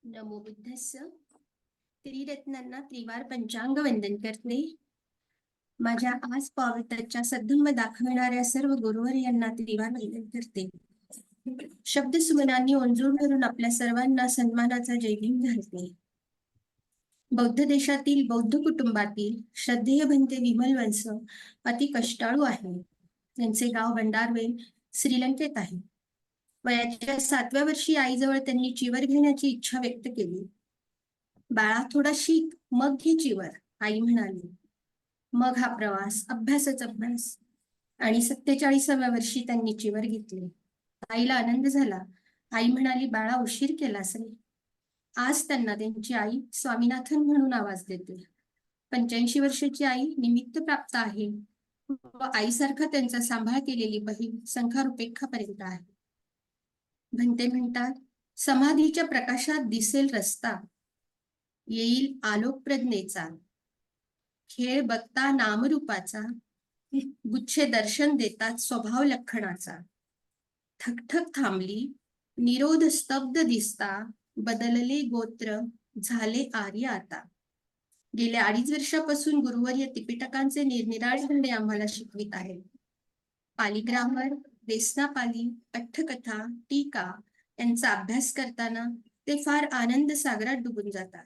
नमो बुद्धस्य. त्रिरत्नांना त्रिवार पंचांग वंदन करते. माझ्या आज पावित्र्याच्या सद्धम्म दाखविणाऱ्या सर्व गुरुवर यांना त्रिवार वंदन करते. शब्द सुमनांनी ओंजळून धरून आपल्या सर्वांना सन्मानाचा जयभीम घालते. बौद्ध देशातील बौद्ध कुटुंबातील श्रद्धेय भंते विमलवंश अति कष्टाळू आहे. त्यांचे गाव भंडारवेल श्रीलंकेत आहे. वयाच्या 7व्या वर्षी आईजवळ त्यांनी चिवर घेण्याची इच्छा व्यक्त केली. बाळा थोडा शिक, मग घे चिवर, आई म्हणाली. मग हा प्रवास, अभ्यासच अभ्यास. आणि 47व्या वर्षी त्यांनी चिवर घेतली. आईला आनंद झाला. आई म्हणाली, बाळा उशीर केलास रे. आज त्यांना त्यांची आई स्वामीनाथन म्हणून आवाज देते. 85 वर्षाची आई निमित्त प्राप्त आहे व आईसारखा त्यांचा सांभाळ केलेली बहीण संखारुपेखापर्यंत आहे. भंते म्हणतात, समाधीच्या प्रकाशात दिसेल रस्ता, येईल आलोक प्रज्ञेचा. खेळ बघता नामरूपाचा, गुच्छे दर्शन देतात स्वभाव लक्षणाचा. ठकठक थांबली, निरोध स्तब्ध दिसता, बदलले गोत्र, झाले आर्य आता. गेल्या 2.5 वर्षापासून गुरुवर्य त्रिपिटकांचे निरनिराळे धडे आम्हाला शिकवित आहेत. पाली ग्रामर, देसनापाली, अठ्ठकथा, टीका यांचा अभ्यास करताना ते फार आनंद सागरात डुबून जातात.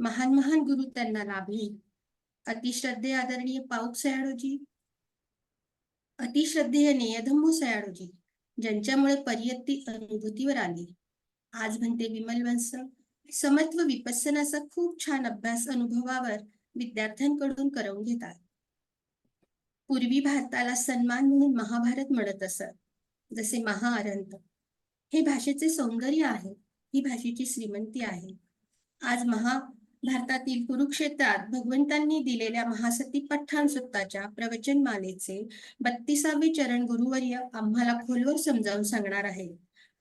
महान महान गुरु त्यांना लाभले. अतिश्रद्धेय आदरणीय पाऊक सयाळोजी, अतिश्रद्धेय नेयधम्मो सयाळोजी, ज्यांच्यामुळे परियत्ती अनुभूतीवर आली. आज भंते विमलवंश समत्व विपස්සनाचा खूप छान अभ्यास अनुभवावर विद्यार्थ्यांकडून करवून घेतात. पूर्वी भारताला सन्मान म्हणून महाभारत म्हणत असत, जसे महाअरंत. हे भाषेचे सौंदर्य आहे, ही भाषेची श्रीमंती आहे. आज महाभारतातील कुरुक्षेत्रात भगवंतांनी दिलेल्या महासतिपठ्ठान सुत्ताच्या प्रवचनमालेचे 32वे चरण गुरुवर्य आम्हाला खोलवर समजावून सांगणार आहे.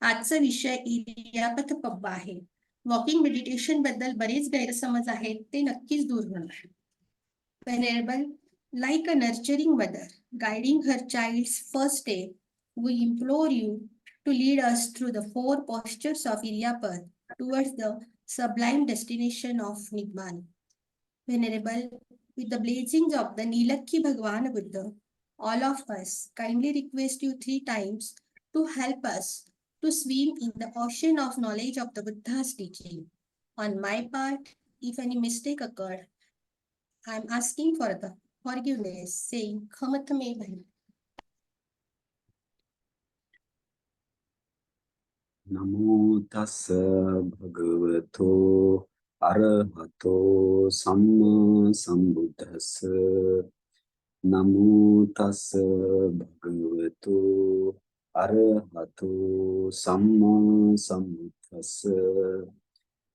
आजचा विषय इरियापथ पब्बा आहे. वॉकिंग मेडिटेशन बद्दल बरेच गैरसमज आहेत, ते नक्कीच दूर होणार. Venerable, like a nurturing mother guiding her child's first step, we implore you to lead us through the 4 postures of Iriyāpatha towards the sublime destination of Nibbana. Venerable, with the blessings of the Nilakhi Bhagwan Buddha, all of us kindly request you 3 times to help us to swim in the ocean of knowledge of the Buddha's teaching. On my part, if any mistake occurred, I am asking for the forgiveness, saying, Khamatame Bhai. Namo tassa bhagavato arahato samma sambuddhassa. Namo tassa bhagavato arahato samma sambuddhassa.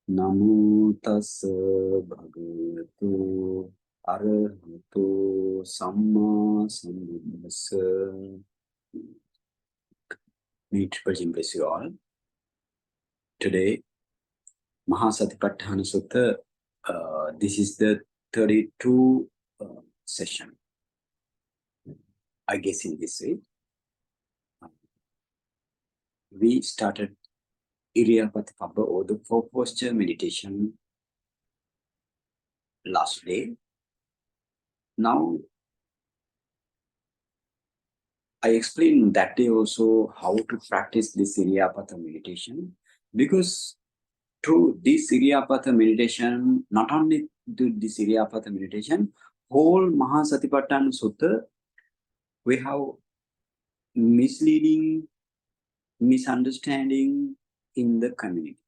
Namo tassa bhagavato arahato samma sambuddhassa. May Triple bless you all. Today, Mahāsatipatthāna Sutta, this is the 32 session. I guess in this way. We started Iriyāpatha Pabba or the 4 posture meditation last day. Now, I explained that day also how to practice this Iriyāpatha meditation, because through this Iriyāpatha meditation, not only do this Iriyāpatha meditation, whole Mahāsatipatthana Sutta, we have misleading, misunderstanding in the community.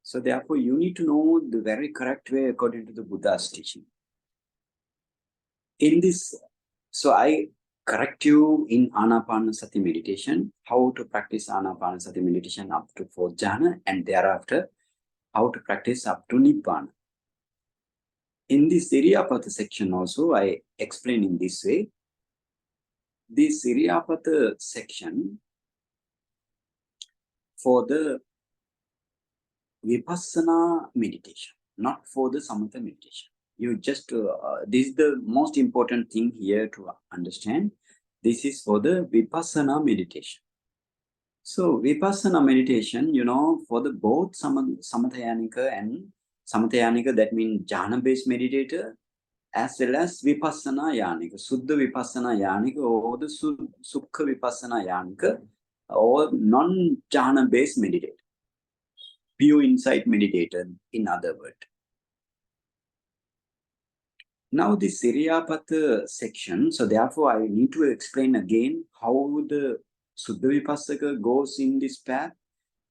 So therefore, you need to know the very correct way according to the Buddha's teaching. In this, so I correct you in Anapanasati meditation, how to practice Anapanasati meditation up to 4th jhana, and thereafter how to practice up to Nibbana. In this Iriyāpatha section also, I explain in this way. This Iriyāpatha section for the Vipassana meditation, not for the Samatha meditation. You just, this is the most important thing here to understand. This is for the Vipassana meditation. So Vipassana meditation, for the both Samathayanika and Samathayanika, that means jhana-based meditator, as well as Vipassana Yanika, Suddha Vipassana Yanika, or the Sukha Vipassana Yanika, or non-jhana based meditator, pure insight meditator, in other words. Now this Iriyāpatha section, so therefore I need to explain again how the Suddha Vipassaka goes in this path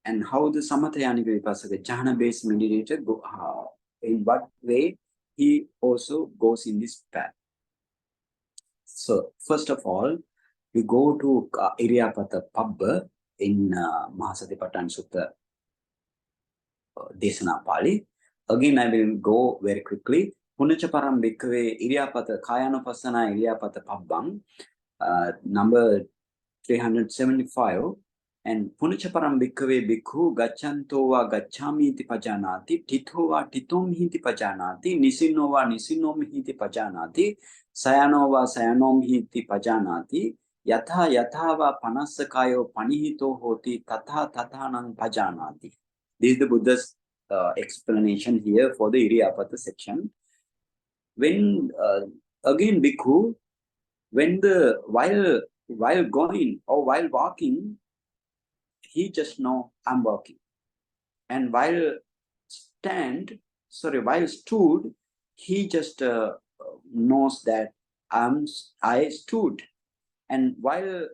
and how the Samathayanika Vipassaka, jhana-based meditator, in what way he also goes in this path. So first of all, we go to Iriyāpatha Pabba in Mahāsatipatthana Sutta Desana Pali. Again, I will go very quickly. Punacha param bhikkhave Iriyāpatha Kāyanupassana Iriyāpatha Pabbam, number 375. And Punacha param bhikkhave bhikkhu gacchanto va gacchami iti pajanati, titho va titom hiti pajanati, nisinno va nisinnom hiti pajanati, sayano va sayanom hiti pajanati, yatha yatha va panassakayo panihito hoti tatha tathanam pajanati. This is the Buddha's explanation here for the Iriyāpatha section. When again bhikkhu, when while going or while walking, he just know I'm walking, and while stood, he just knows that I stood, and while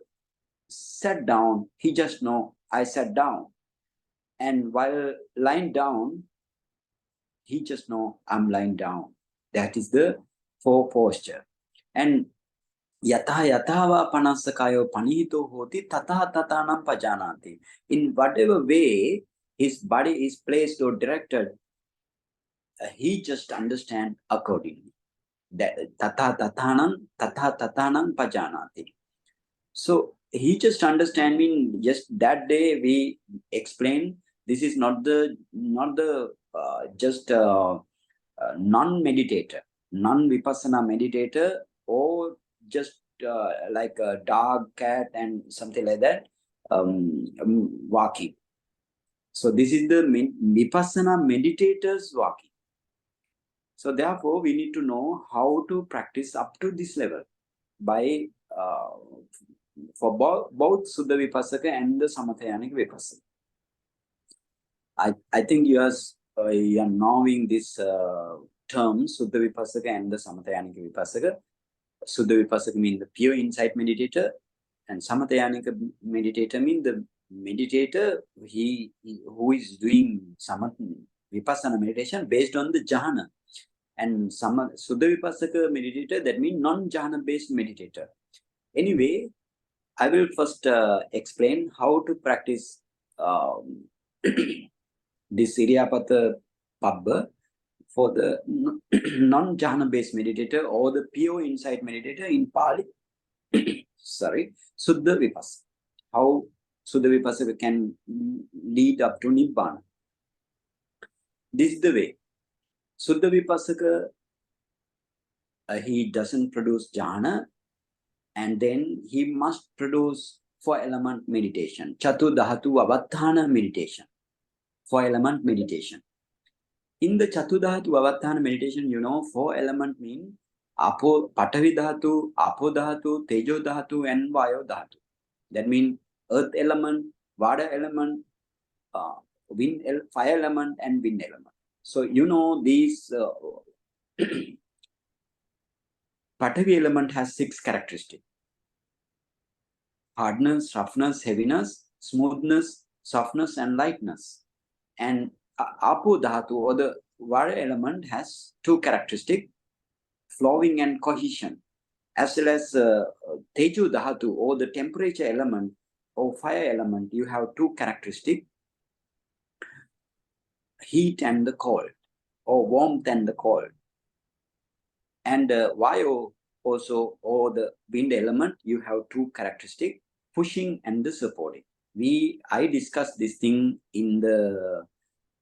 sat down, he just know I sat down, and while lying down, he just know I'm lying down. That is the four posture. And yatha yathava panassakayo panihito hoti tatha tathanam pajanati. In whatever way his body is placed or directed, he just understand accordingly. That tatha tathanam pajanati. So he just understanding. Just that day we explained this is not the just non-meditator, non-vipassana meditator, or just like a dog, cat, and something like that, walking. So this is the vipassana meditators walking. So therefore, we need to know how to practice up to this level by for both Suddha Vipassaka and the Samathayanika Vipassaka. I think you are knowing this term Suddha Vipassaka and the Samathayanika Vipassaka. Suddha Vipassaka means the pure insight meditator, and Samathayanika meditator means the meditator who is doing Vipassana meditation based on the jhana. And Suddha Vipassaka meditator, that means non-jhana based meditator. Anyway, I will first explain how to practice this Iriyāpatha Pabba for the non-jhana based meditator or the pure insight meditator in Pali. Sorry, Suddha Vipassaka. How Suddha Vipassaka can lead up to Nibbana. This is the way. Suddha Vipassaka, he doesn't produce jhana, and then he must produce 4-element meditation, Chatu Dhatu Avatthana meditation, 4-element meditation. In the Chatu Dhatu Avatthana meditation, 4-element mean Apo, Patavi Dhatu, Apo Dhatu, Tejo Dhatu, and Vayo Dhatu. That means earth element, water element, fire element, and wind element. So these Patavi element has 6 characteristics: hardness, roughness, heaviness, smoothness, softness, and lightness. And Apo Dhatu, or the water element, has 2 characteristics: flowing and cohesion. As well as Tejo Dhatu, or the temperature element or fire element, you have 2 characteristics: heat and the cold, or warmth and the cold. And Vayo also, or the wind element, you have 2 characteristics: pushing and the supporting. I discussed this thing in the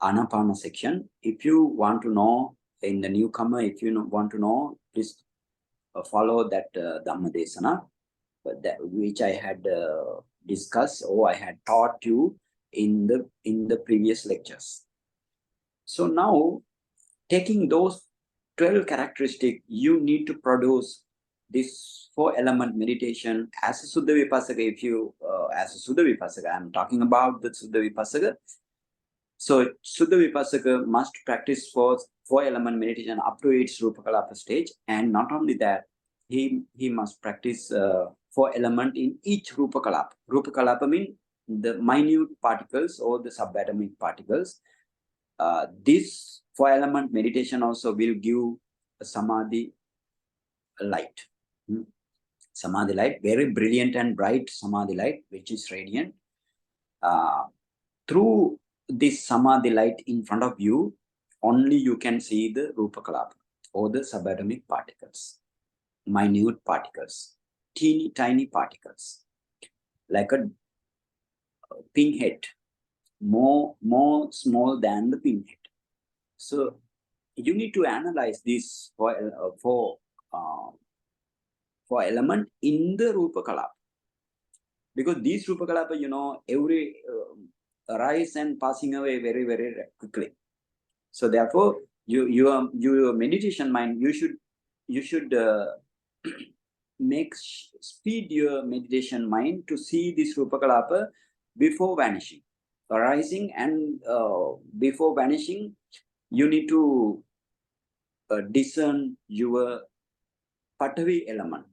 Anapana section. If you want to know, in the newcomer, if you want to know, please follow that Dhamma Desana, which I had discussed or I had taught you in the previous lectures. So now, taking those 12 characteristics, you need to produce this 4-element meditation as a Suddha Vipassaka. If you, as a Suddha Vipassaka, I'm talking about the Suddha Vipassaka. So Suddha Vipassaka must practice 4-element meditation up to its Rupakalapa stage. And not only that, he must practice 4-element in each Rupakalapa. Rupakalapa means the minute particles or the subatomic particles. This 4-element meditation also will give a Samadhi light. Samadhi light, very brilliant and bright Samadhi light, which is radiant. Through this Samadhi light in front of you, only you can see the Rupakalapa or the subatomic particles, minute particles, teeny tiny particles, like a pinhead, more small than the pinhead. So you need to analyze this for element in the Rupakalapa, because these Rupakalapa, you know, every arise and passing away very, very quickly. So therefore, your meditation mind, you should speed your meditation mind to see this Rupakalapa before vanishing, arising, and before vanishing. You need to discern your Patavi element.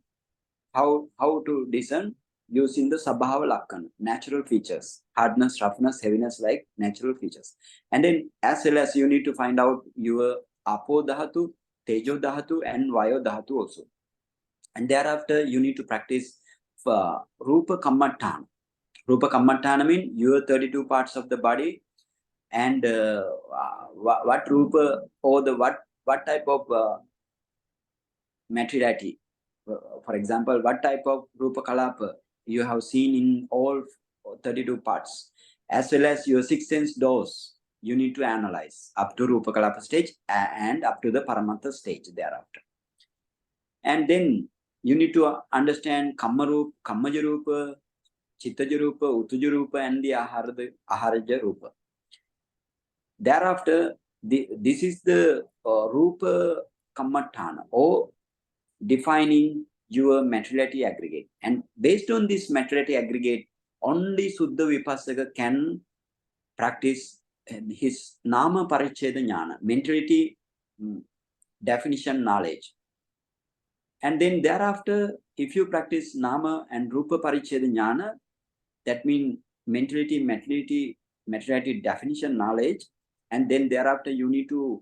How to discern? Using the Sabhava Lakkana, natural features, hardness, roughness, heaviness, like natural features. And then as well as you need to find out your Apo Dhatu, Tejo Dhatu, and Vayo Dhatu also. And thereafter you need to practice Rupa Kammatthana. Rupa Kammatthana means your 32 parts of the body, and what Rupa or the what type of materiality. For example, what type of Rupa Kalapa you have seen in all 32 parts, as well as your 6 sense doors, you need to analyze up to Rupa Kalapa stage and up to the Paramattha stage thereafter. And then you need to understand Kammarupa, Kammaja Chittaja Rupa, Utuja Rupa, and the Aharaja Rupa. Thereafter, this is the Rupa Kammatthana, or defining your materiality aggregate. And based on this materiality aggregate, only Suddha Vipassaka can practice his Nama Paricheda Jnana, mentality definition knowledge. And then thereafter, if you practice Nama and Rupa Paricheda Jnana, that means mentality, materiality definition knowledge. And then thereafter, you need to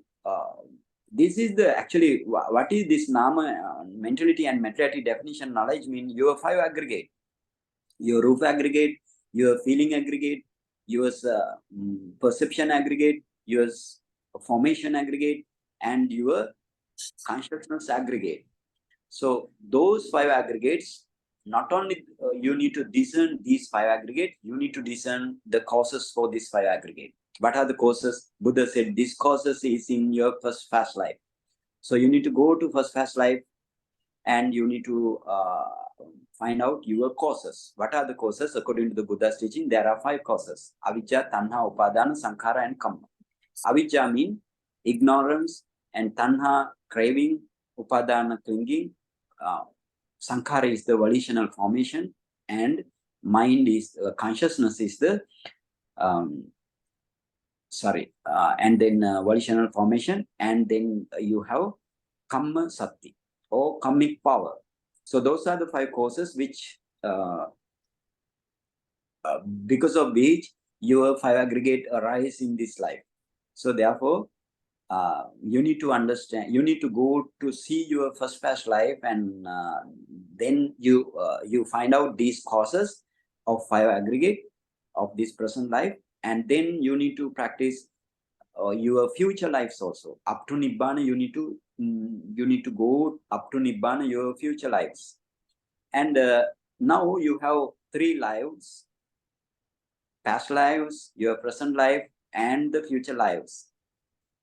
this is the actually what is this Nama, mentality and materiality definition knowledge mean? Your 5 aggregate, your Rupa aggregate, your feeling aggregate, your perception aggregate, your formation aggregate, and your consciousness aggregate. So those 5 aggregates, not only you need to discern these 5 aggregates, you need to discern the causes for these 5 aggregates. What are the causes? Buddha said this causes is in your first fast life. So you need to go to first fast life and you need to find out your causes. What are the causes? According to the Buddha's teaching, there are 5 causes: Avijja, Tanha, Upadana, Sankhara, and Kamma. Avijja means ignorance, and Tanha, craving, Upadana, clinging, Sankhara is the volitional formation, and mind is consciousness is the and then volitional formation, and then you have Kamma Sati or Kammic power. So those are the 5 causes which because of which your 5 aggregate arise in this life. So therefore, you need to understand, you need to go to see your first past life, and then you find out these causes of 5 aggregate of this present life, and then you need to practice your future lives also. Up to Nibbana, you need to go up to Nibbana, your future lives. And now you have 3 lives: past lives, your present life, and the future lives.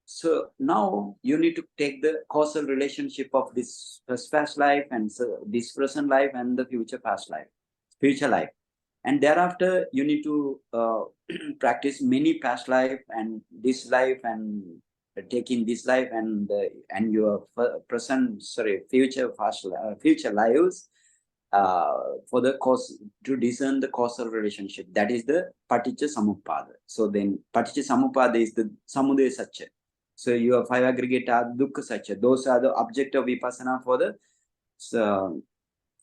So now you need to take the causal relationship of this first past life and this present life and the future life. And thereafter, you need to practice many past life and this life and taking this life and your future lives for the cause to discern the causal relationship. That is the Paticca Samuppada. So then Paticca Samuppada is the Samudaya Satya. So your five aggregate are Dukkha Satya. Those are the object of Vipassana for the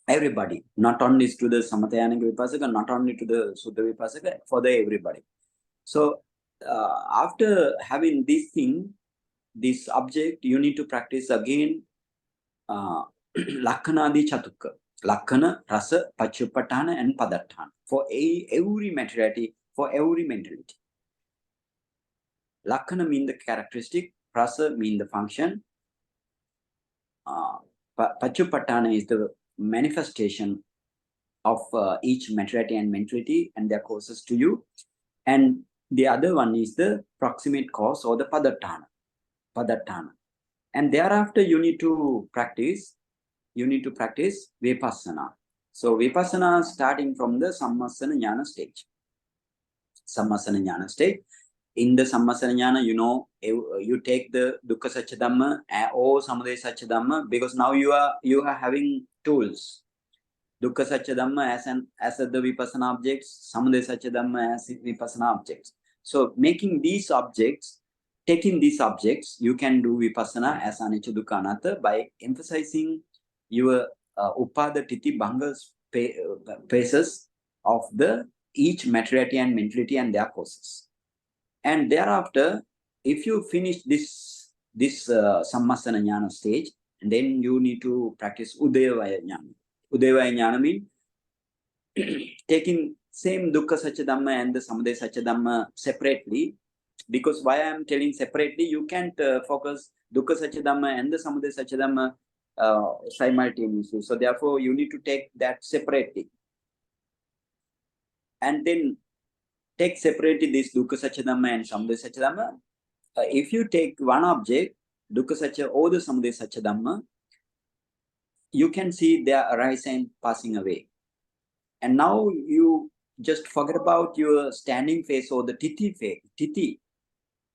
everybody, not only to the Samatyanika Vipassaka, not only to the Suddha Vipassaka, for the everybody. So after having this thing, this object, you need to practice again Lakhanadi Chatukka. Lakhana, Rasa, Pachupattana and Padarthana. For every materiality, for every mentality. Lakhana mean the characteristic, Rasa mean the function, Pachupattana is the manifestation of each materiality and mentality and their causes to you. And the other one is the proximate cause or the Padarthana. And thereafter you need to practice Vipassana. So Vipassana starting from the Sammasana Jnana stage. Sammasana Jnana stage. In the Sammasana Jnana, you take the Dukkha Satya Dhamma or Samudaya Satya Dhamma, because now you are having tools. Dukkha Satya Dhamma as the Vipassana objects, Samudaya Satya Dhamma as Vipassana objects. So taking these objects, you can do Vipassana as Anicca Dukkha Anatta by emphasizing your Upada Titi Bhanga phases of the each materiality and mentality and their causes. And thereafter, if you finish this Sammasana Jnana stage, then you need to practice Udayavaya Jnana. Udayavaya Jnana means taking same Dukkha Satya Dhamma and the Samudaya Satya Dhamma separately. Because why I am telling separately, you can't focus Dukkha Satya Dhamma and the Samudaya Satya Dhamma simultaneously. So therefore, you need to take that separately. And then take separately this Dukkha Satya Dhamma and Samudaya Satya Dhamma. If you take one object, Dukkha Satya or the Samudaya Satya Dhamma, you can see their arise and passing away. And now you just forget about your standing phase or the titi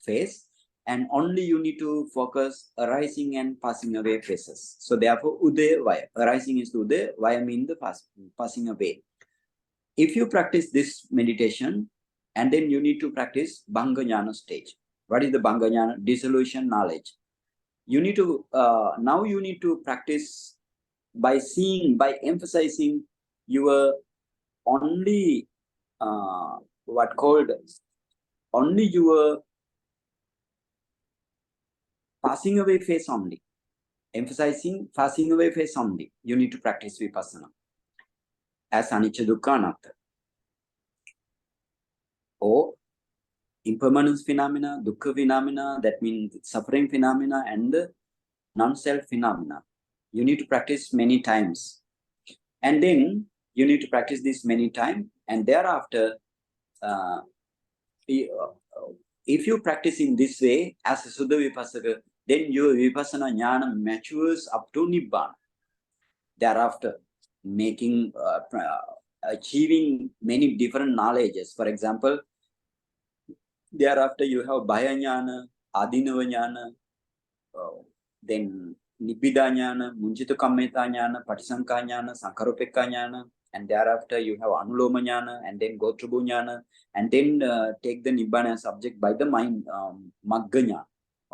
phase, and only you need to focus arising and passing away phases. So therefore, Udaya Vaya. Arising is Udaya, Vaya means the passing away. If you practice this meditation, and then you need to practice Bhanga Jnana stage. What is the Bhanga Jnana? Dissolution knowledge. You need to, now you need to practice by seeing, by emphasizing your only, only your passing away phase only. Emphasizing passing away phase only. You need to practice Vipassana as Anicca Dukkha Anatta. Or impermanence phenomena, dukkha phenomena, that means suffering phenomena and the non-self phenomena. You need to practice many times. And then you need to practice this many times. And thereafter, if you practice in this way as a Suddha Vipassaka, then your Vipassana Jnana matures up to Nibbana. Thereafter, achieving many different knowledges. For example, thereafter you have Bhaya Jnana, Adinava Jnana, then Nibbida Jnana, Munchita Kammeta Jnana, Patisankha Jnana, Sankarupeka Jnana, and thereafter you have Anuloma Jnana, and then Gotrabhu Jnana, and then take the Nibbana as subject by the mind, Magga Jnana,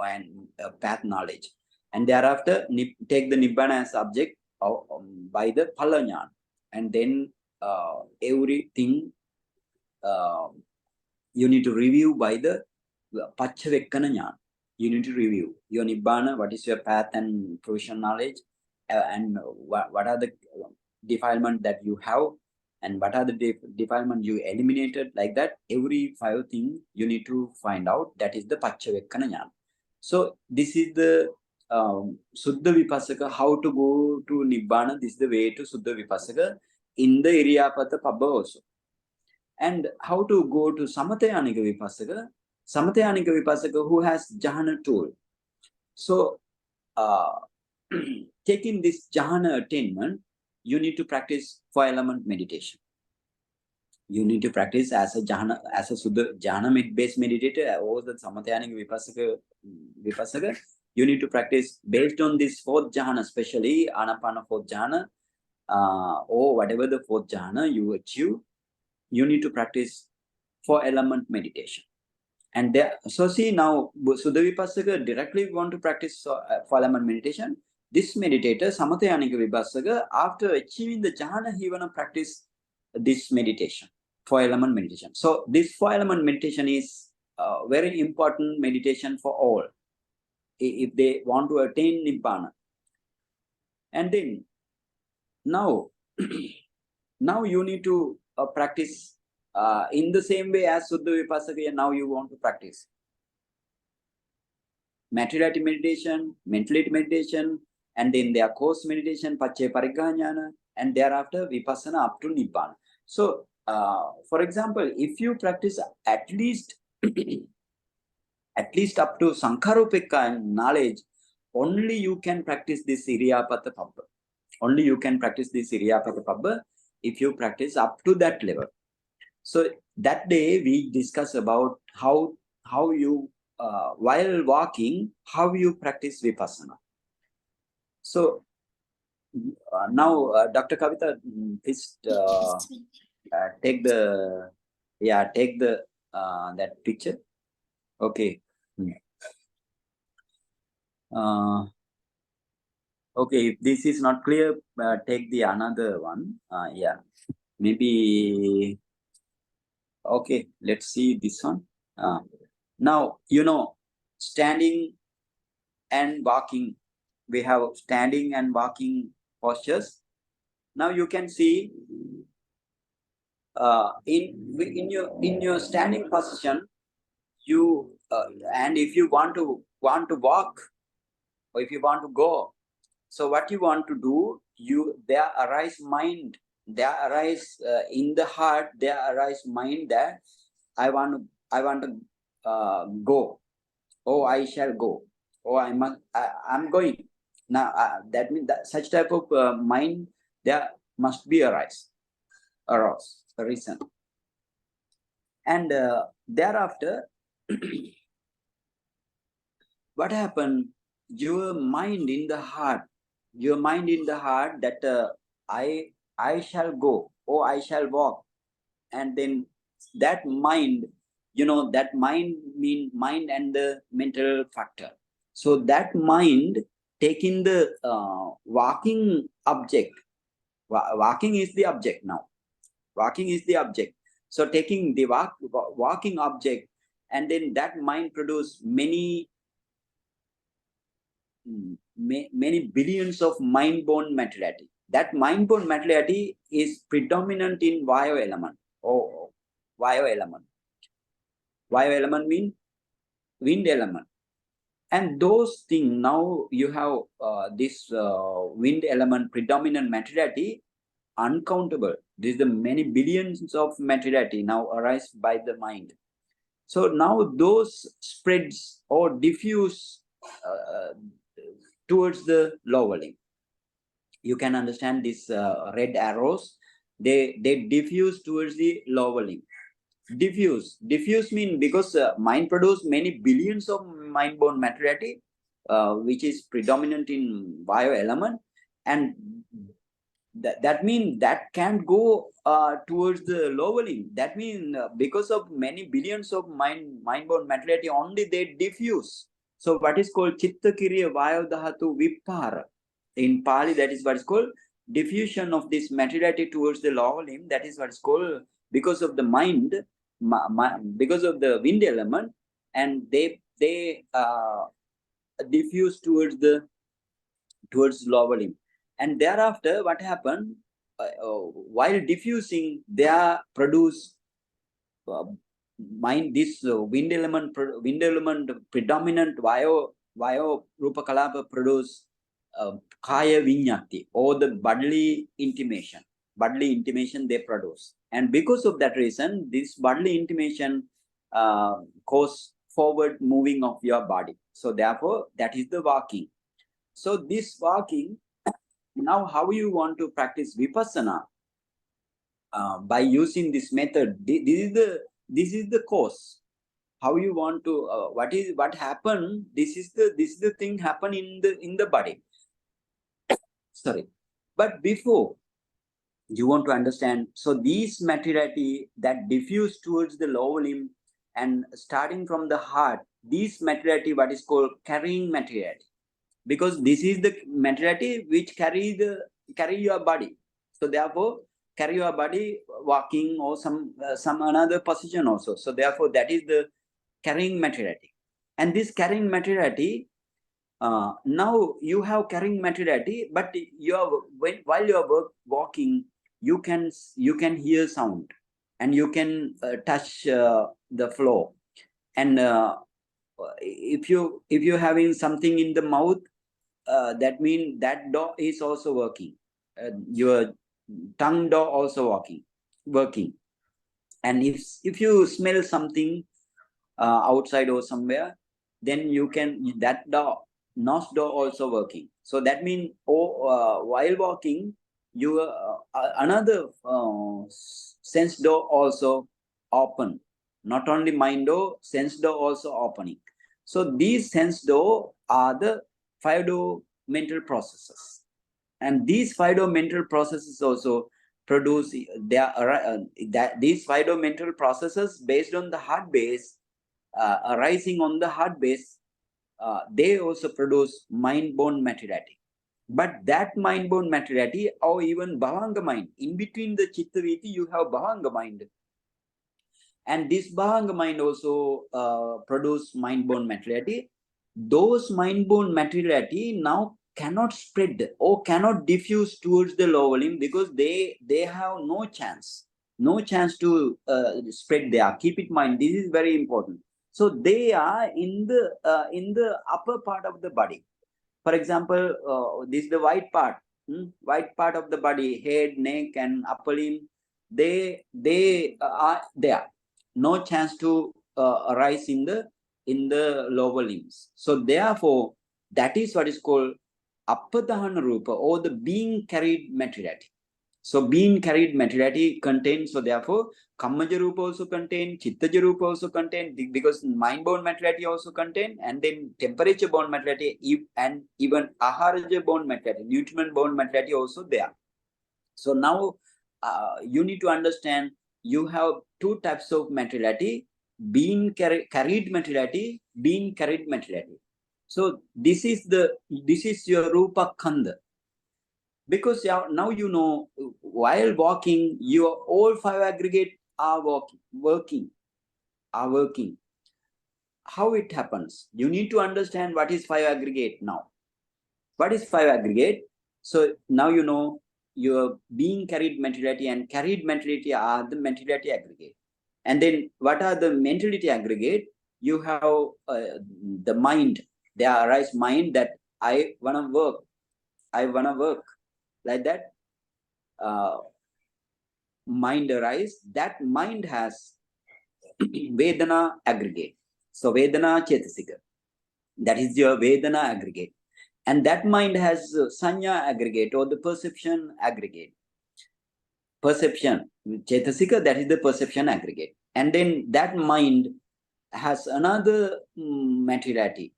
and path knowledge. And thereafter take the Nibbana as subject by the Phala Jnana, and then everything you need to review by the Paccavakkana Jnana. You need to review your Nibbana, what is your path and provision knowledge, and what are the defilement that you have, and what are the defilement you eliminated, like that. Every 5 things you need to find out. That is the Paccavakkana Jnana. So this is the Suddha Vipassaka, how to go to Nibbana. This is the way to Suddha Vipassaka in the Iriyāpatha Pabba also. And how to go to Samatyanika Vipassaka. Samatyanika Vipassaka who has Jhana tool. So taking this Jhana attainment, you need to practice 4 element meditation. You need to practice as a jhana, as a Suddha jhana based meditator, or the Samatyanika Vipassaka. You need to practice based on this fourth jhana, especially Anapana fourth jhana, or whatever the fourth jhana you achieve. You need to practice 4-element meditation. And there, so see now, Suddha Vipassaka directly want to practice 4-element meditation. This meditator, Samatyanika Vipassaka, after achieving the jhana, he want to practice this meditation, 4-element meditation. So this 4-element meditation is very important meditation for all, if they want to attain Nibbana. And then now, now you need to practice in the same way as Suddha Vipassaka. Now you want to practice materiality meditation, mentality meditation, and then their course meditation, Paccaya Pariggañāna, and thereafter Vipassana up to Nibbana. So, for example, if you practice at least up to Sankharopeka knowledge, only you can practice this Iriyāpatha Pabba. Only you can practice this Iriyāpatha Pabba if you practice up to that level. So that day we discuss about how you while walking, how you practice Vipassana. So now Dr. Kavita, please take the that picture. Okay. Okay, if this is not clear, take the another one. Yeah, maybe. Okay, let's see this one. Now, standing and walking. We have standing and walking postures. Now you can see in your standing position, you and if you want to walk, or if you want to go, so what you want to do, there arise mind, there arise in the heart, there arise mind that I want to go, oh I shall go, oh I'm going. Now that means that such type of mind there must be arisen, and thereafter what happened? Your mind in the heart that I shall go, or I shall walk, and then that mind, that mind and the mental factor. So that mind taking the walking object. Walking is the object now. Walking is the object. So taking the walking object, and then that mind produce many billions of mind-born materiality. That mind-born materiality is predominant in Vayu element. Oh, Vayu element. Vayu element means wind element. And those things, now you have this wind element predominant materiality, uncountable. These are the many billions of materiality now arise by the mind. So now those spreads or diffuse towards the lower limb. You can understand these red arrows. They diffuse towards the lower limb. Diffuse mean because mind produce many billions of mind-born materiality, which is predominant in bio element, and that means that can go towards the lower limb. That means because of many billions of mind-born materiality, only they diffuse. So what is called chitta kiriya vayu dhatu vipara. In Pali, that is what is called diffusion of this materiality towards the lower limb. That is what is called, because of the mind, because of the wind element, and they diffuse towards lower limb. And thereafter, what happened? While diffusing, they are produce this wind element predominant vayu rupa kalapa produce kaya vinyakti, or the bodily intimation they produce. And because of that reason, this bodily intimation cause forward moving of your body. So therefore, that is the walking. So this walking, now how you want to practice Vipassana? by using this method, this is the course. How you want to what happened? This is the thing happen in the body. Sorry, but before you want to understand. So these materiality that diffuse towards the lower limb and starting from the heart, these materiality what is called carrying materiality, because this is the materiality which carry your body. So therefore carry your body walking or some another position also. So therefore that is the carrying materiality. And this carrying materiality, now you have carrying materiality, but you are while you are walking, you can hear sound, and you can touch the floor. And if you having something in the mouth, that means that door is also working. Your tongue door also working. And if you smell something outside or somewhere, then you can that door nose door also working. So that means while walking, you another sense door also open. Not only mind door, sense door also opening. So these sense door are the 5 door mental processes, and these 5 door mental processes also produce that these 5 door mental processes based on the heart base, arising on the heart base, they also produce mind-born materiality. But that mind-born materiality, or even bhavanga mind, in between the chitta viti, you have bhavanga mind. And this bhavanga mind also produce mind-born materiality. Those mind-born materiality now cannot spread or cannot diffuse towards the lower limb, because they have no chance to spread there. Keep it in mind, this is very important. So they are in the upper part of the body. For example, this is the white part, white part of the body, head, neck, and upper limb. They are there. No chance to arise in the lower limbs. So therefore, that is what is called Appadhana Rupa, or the being carried materiality. So being carried materiality contains, so therefore Kammaja Rupa also contain, Chittaja Rupa also contain, because mind-born materiality also contain, and then temperature-born materiality, and even Aharaja-born materiality, nutriment-born materiality also there. So now you need to understand, you have 2 types of materiality: being carried materiality, being carried materiality. So this is your Rupa Khanda. Because now you know, while walking, your all 5 aggregate are working. How it happens? You need to understand what is 5 aggregate now. What is 5 aggregate? So now you know your being carried mentality and carried mentality are the mentality aggregate. And then what are the mentality aggregate? You have the mind. There arise mind that I wanna work. Like that. Mind arise, that mind has Vedana aggregate. So Vedana Chetasika, that is your Vedana aggregate. And that mind has Sanya aggregate, or the perception aggregate. Perception, Chetasika, that is the perception aggregate. And then that mind has another materiality,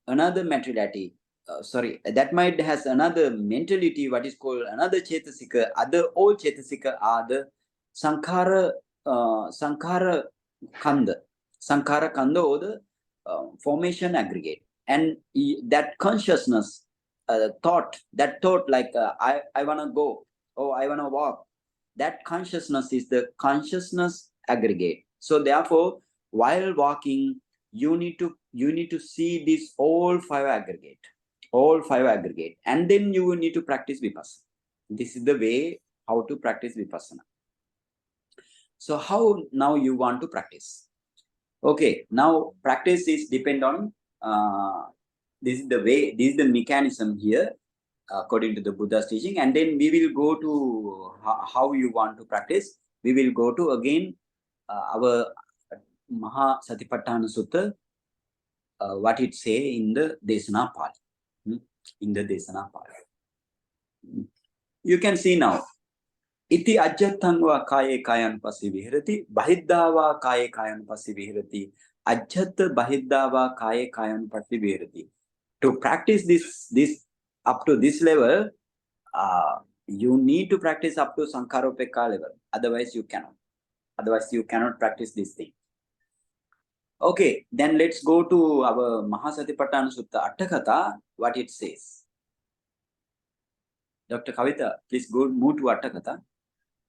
that mind has another mentality, what is called another Chetasika. All Chetasika are the Sankhara Kanda, or the formation aggregate. And that consciousness, thought like I want to go, or I want to walk, that consciousness is the consciousness aggregate. So therefore, while walking, you need to see this all 5 aggregate, and then you will need to practice vipassana. This is the way how to practice vipassana. So how now you want to practice? Okay, now practice is depend on this is the way, this is the mechanism here according to the Buddha's teaching, and then we will go to how you want to practice. We will go to again our Mahāsatipatthāna Sutta, what it say in the Desana Pali. In the Desana Pali. You can see now. Iti ajjatangva kaye kayanupassī vihirati. Bahiddhava kaye kayanupassī vihirati. Ajjata bahiddhava kaye kayanupassī vihirati. To practice this up to this level, you need to practice up to Sankaropeka level. Otherwise, you cannot. Otherwise, you cannot practice this thing. Okay, then let's go to our Mahāsatipatthāna Sutta Atthakatha, what it says. Dr. Kavita, please go move to Atthakatha.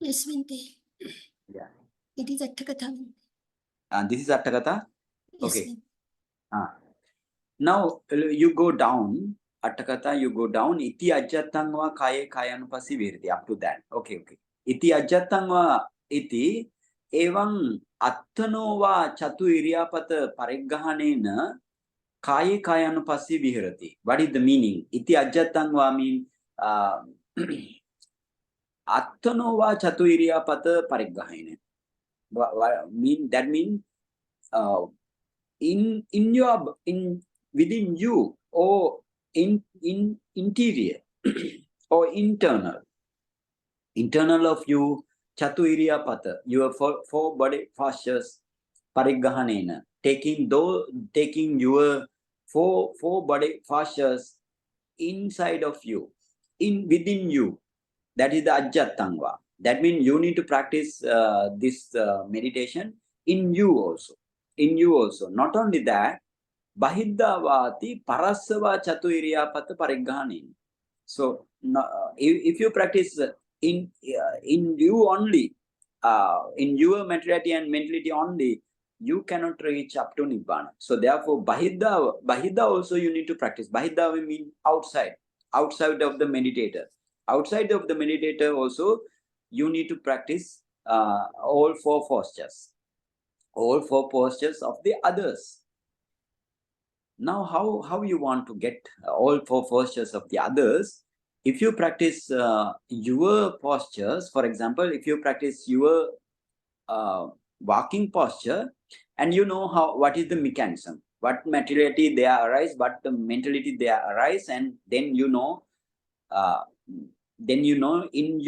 Yes, Bhante. Yeah. It is Atthakatha. And this is Atthakatha? Yes, Okay. Bhante. Now you go down, Atthakatha, you go down. Iti ajjatangva kaye kayanupassī vihirati. Up to that. Okay. Iti ajjatangva iti evam attanova chatu iriyāpatha pariggahanena kaye kayanupassī vihirati. What is the meaning? Iti ajjatangva mean attanova chatu iriyāpatha pariggahanena. That means within you or in interior or internal of you, chatu iriyāpatha, your four body postures, pariggahanena, taking your four body postures inside of you, within you. That is the ajjatangva. That means you need to practice this meditation in you also. Not only that, bahiddhavati parassava chatu iriyāpatha pariggahanena. So if you practice in you only, in your materiality and mentality only, you cannot reach up to Nibbana. So therefore, Bahidha also you need to practice. Bahidha means outside of the meditator. Outside of the meditator also, you need to practice all four postures of the others. Now, how you want to get all four postures of the others? If you practice your postures, for example, if you practice your walking posture, and you know what is the mechanism, what materiality they arise, what the mentality they arise, and then you know in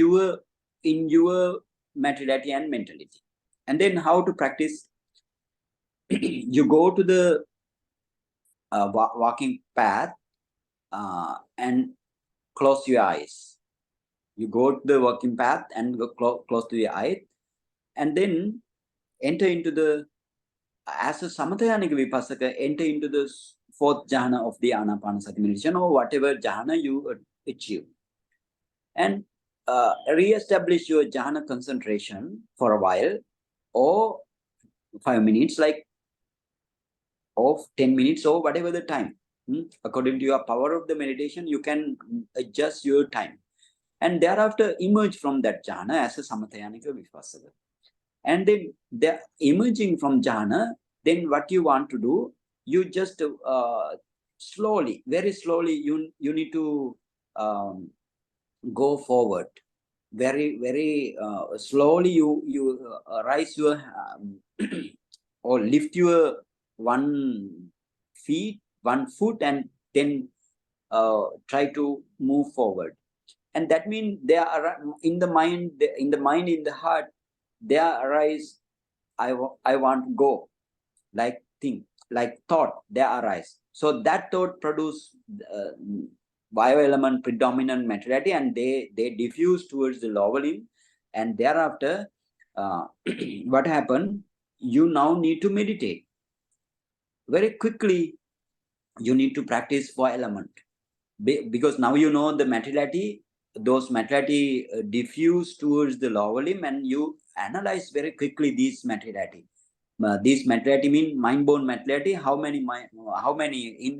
your materiality and mentality, and then how to practice. You go to the walking path and close your eyes. You go to the walking path and go close to your eyes, and then enter into the, as a Samatayānika Vipassaka, enter into the fourth jhana of the Anapanasati meditation, or whatever jhana you achieve, and re-establish your jhana concentration for a while, or 5 minutes, like, or 10 minutes, or whatever the time. According to your power of the meditation, you can adjust your time, and thereafter emerge from that jhana as a Samatayānika Vipassaka. And then the emerging from jhana, then what you want to do, you just slowly, very slowly, you need to go forward. Very slowly you rise your or lift your one foot, and then try to move forward. And that means there are in the mind, in the heart, there arise, I want to go, like thought, there arise. So that thought produce bio-element predominant materiality, and they diffuse towards the lower limb, and thereafter what happened? You now need to meditate. Very quickly, you need to practice four element, because now you know the materiality, those materiality diffuse towards the lower limb, and you analyze very quickly these materiality. This materiality mean mind-born materiality. How many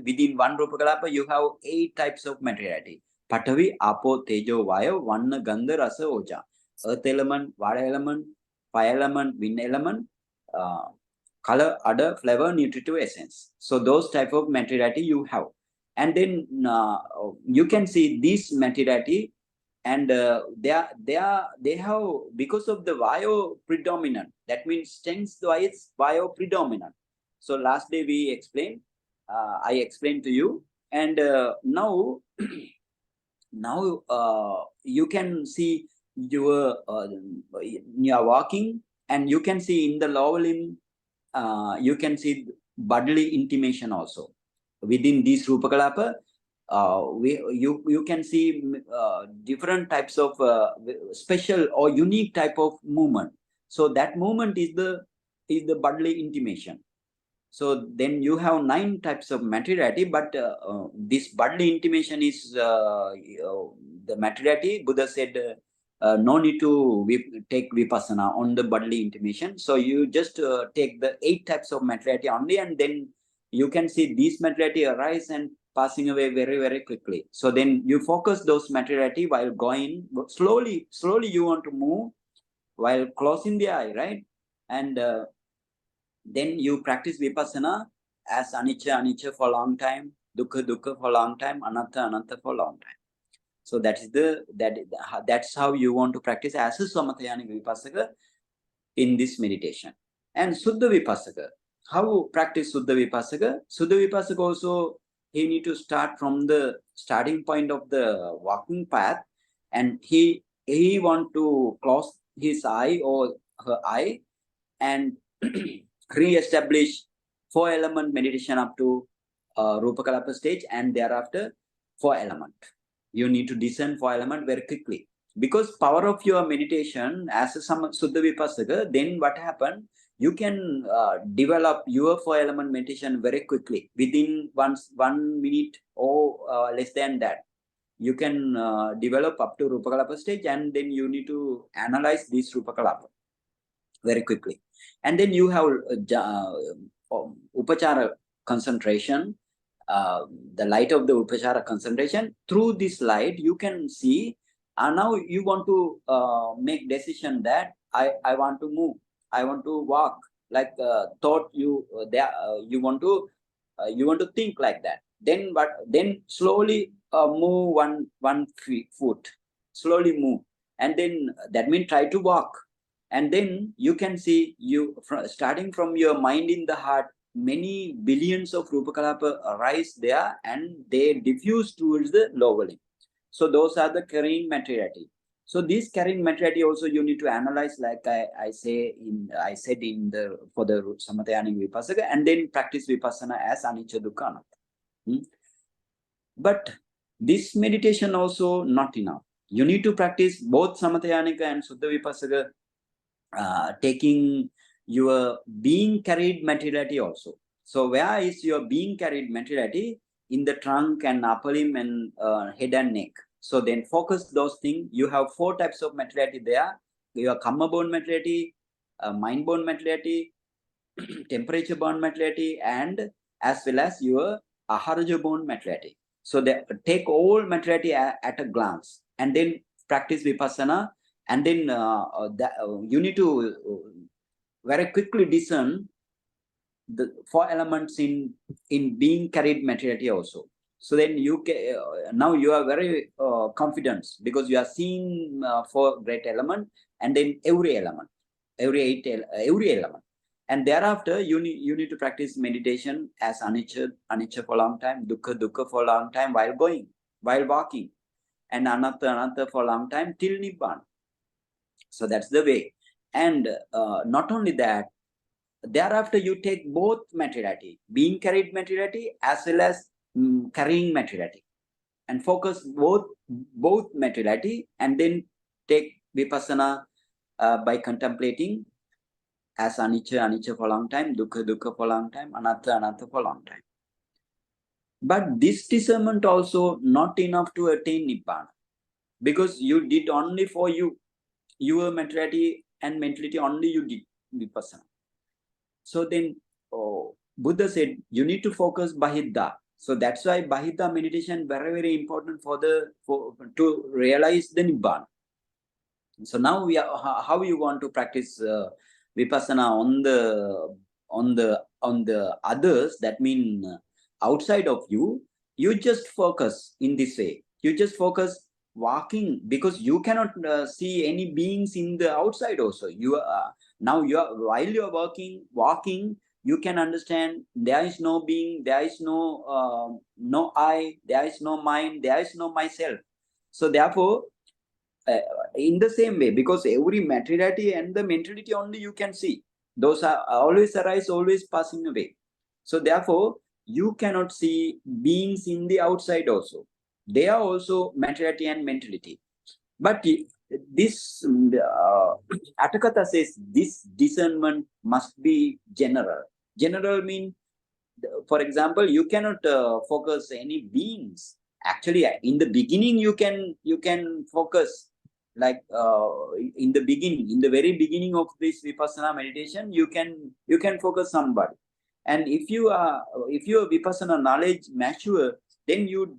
within one Rupakalapa you have 8 types of materiality. Patavi, Apo, Tejo, Vayo, Vanna, Gandha, Rasa, Oja. Earth element, water element, fire element, wind element, color, odor, flavor, nutritive essence. So those type of materiality you have. And then you can see this materiality, and they have, because of the Vayo predominant, that means strength-wise Vayo predominant. So last day we explained, I explained to you, and now you can see you are walking, and you can see in the lower limb, you can see bodily intimation also. Within these Rupakalapa, you can see different types of special or unique type of movement. So that movement is the bodily intimation. So then you have 9 types of materiality, but this bodily intimation is the materiality. Buddha said, no need to take vipassana on the bodily intimation. So you just take the 8 types of materiality only, and then you can see these materiality arise and passing away very, very quickly. So then you focus those materiality while going slowly. You want to move while closing the eye, right? And then you practice vipassana as anicca for a long time, dukkha for a long time, anatta for a long time. So that's how you want to practice as a samatayanic vipassaka in this meditation. And Suddha Vipassaka, how practice Suddha Vipassaka? Suddha Vipassaka also, he need to start from the starting point of the walking path, and he want to close his eye or her eye and re-establish 4 element meditation up to Rupakalapa stage, and thereafter 4 element. You need to discern 4 element very quickly. Because power of your meditation as a Suddha Vipassaka, then what happened? You can develop your 4 element meditation very quickly within 1 minute or less than that. You can develop up to Rupakalapa stage, and then you need to analyze this Rupakalapa very quickly. And then you have Upachara concentration, the light of the Upachara concentration. Through this light, you can see, now you want to make decision that I want to move, I want to walk, like thought you want to think like that. Then slowly move one foot, slowly move, and then that means try to walk. And then you can see, starting from your mind in the heart, many billions of Rupakalapa arise there, and they diffuse towards the lower limb. So those are the carrying materiality. So this carrying materiality also you need to analyze, like I said for the Samatayanic Vipassaka, and then practice Vipassana as anicca dukkha anatta. But this meditation also not enough. You need to practice both Samatayanika and Suddha Vipassaka, taking your being carried materiality also. So where is your being carried materiality? In the trunk and upper limb and head and neck. So then focus those things. You have 4 types of materiality there. Your karma born materiality, mind born materiality, temperature born materiality, and as well as your aharaja born materiality. So they take all materiality at a glance, and then practice vipassana. And then you need to very quickly discern the 4 elements in being carried materiality also. So then you can, now you are very confident, because you are seeing 4 great element, and then every element, every element. And thereafter you need to practice meditation as anicca for a long time, dukkha for a long time while walking, and anatta for a long time till nibbana. So that's the way. And not only that, thereafter you take both materiality, being carried materiality as well as carrying materiality, and focus both materiality, and then take vipassana by contemplating as anicca for a long time, dukkha for a long time, anatta for a long time. But this discernment also not enough to attain nibbana, because you did only for your materiality and mentality only you did vipassana. So then Buddha said you need to focus Bahidha. So that's why Bahidha meditation very, very important to realize the Nibbana. So now how you want to practice vipassana on the others, that mean outside of you. You just focus in this way. You just focus walking, because you cannot see any beings in the outside also. Now while you are walking, you can understand there is no being, there is no I, there is no mind, there is no myself. So therefore in the same way, because every materiality and the mentality only you can see. Those are always arise, always passing away. So therefore, you cannot see beings in the outside also. They are also materiality and mentality. But this Atthakatha says this discernment must be general. General means, for example, you cannot focus any beings. Actually, in the beginning, you can focus, like in the very beginning of this vipassana meditation, you can focus somebody. And if your vipassana knowledge mature, then you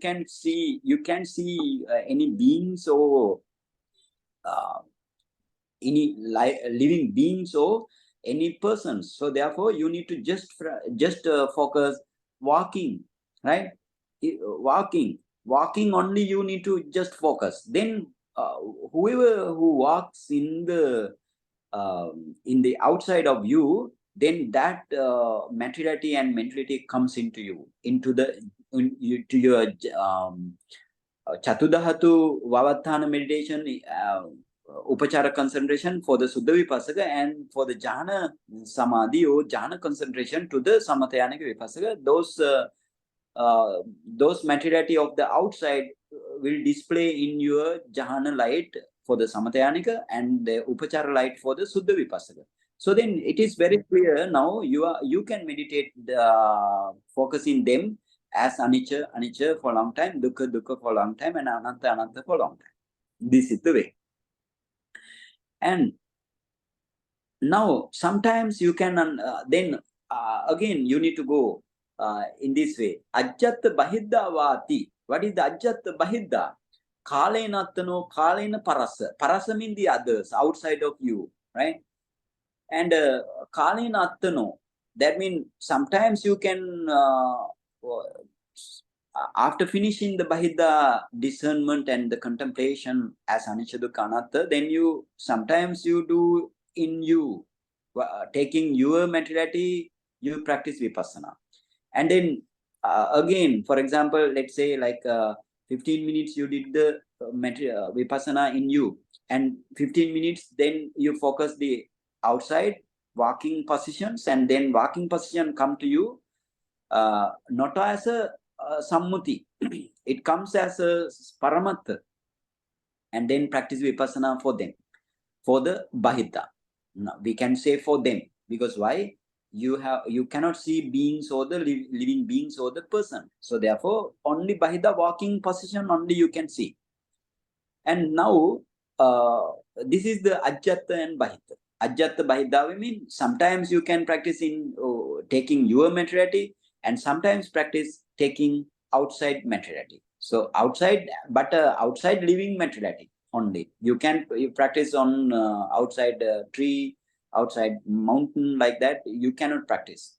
can see any beings or any living beings or any persons. So therefore, you need to just focus walking, right? Walking only. You need to just focus. Then whoever who walks in the outside of you, then that materiality and mentality comes into you, to your Chatudahatu Vavatthana meditation, Upachara concentration for the Suddha Vipassaka, and for the Jhana Samadhi or Jhana concentration to the Samathayanika Vipassaka, those materiality of the outside will display in your Jhana light for the Samathayanika and the Upachara light for the Suddha Vipassaka. So then it is very clear now you can meditate focusing them as anicca for a long time, dukkha for a long time, and anatta for a long time. This is the way. And now sometimes you can then again you need to go in this way. Ajjatta bahidda vati. What is the ajjatta bahidda? Kalena attano, kalena parasa. Parasa means the others outside of you, right? And kalena attano, that means sometimes you can after finishing the bahidda discernment and the contemplation as anicca dukkha anatta, then sometimes you do in you, taking your materiality, you practice vipassana. And then again, for example, let's say like 15 minutes you did the vipassana in you, and 15 minutes then you focus the outside walking positions, and then walking position come to you not as a sammuti, it comes as a paramatta, and then practice vipassana for them, for the bahidda. Now, we can say for them, because why? You cannot see beings or the living beings or the person. So therefore, only bahidda walking position only you can see. And now this is the ajjatta and bahidda. Ajjatta bahidda, we mean sometimes you can practice in taking your materiality, and sometimes practice taking outside materiality. So outside, but outside living materiality only. You practice on outside tree, outside mountain, like that. You cannot practice.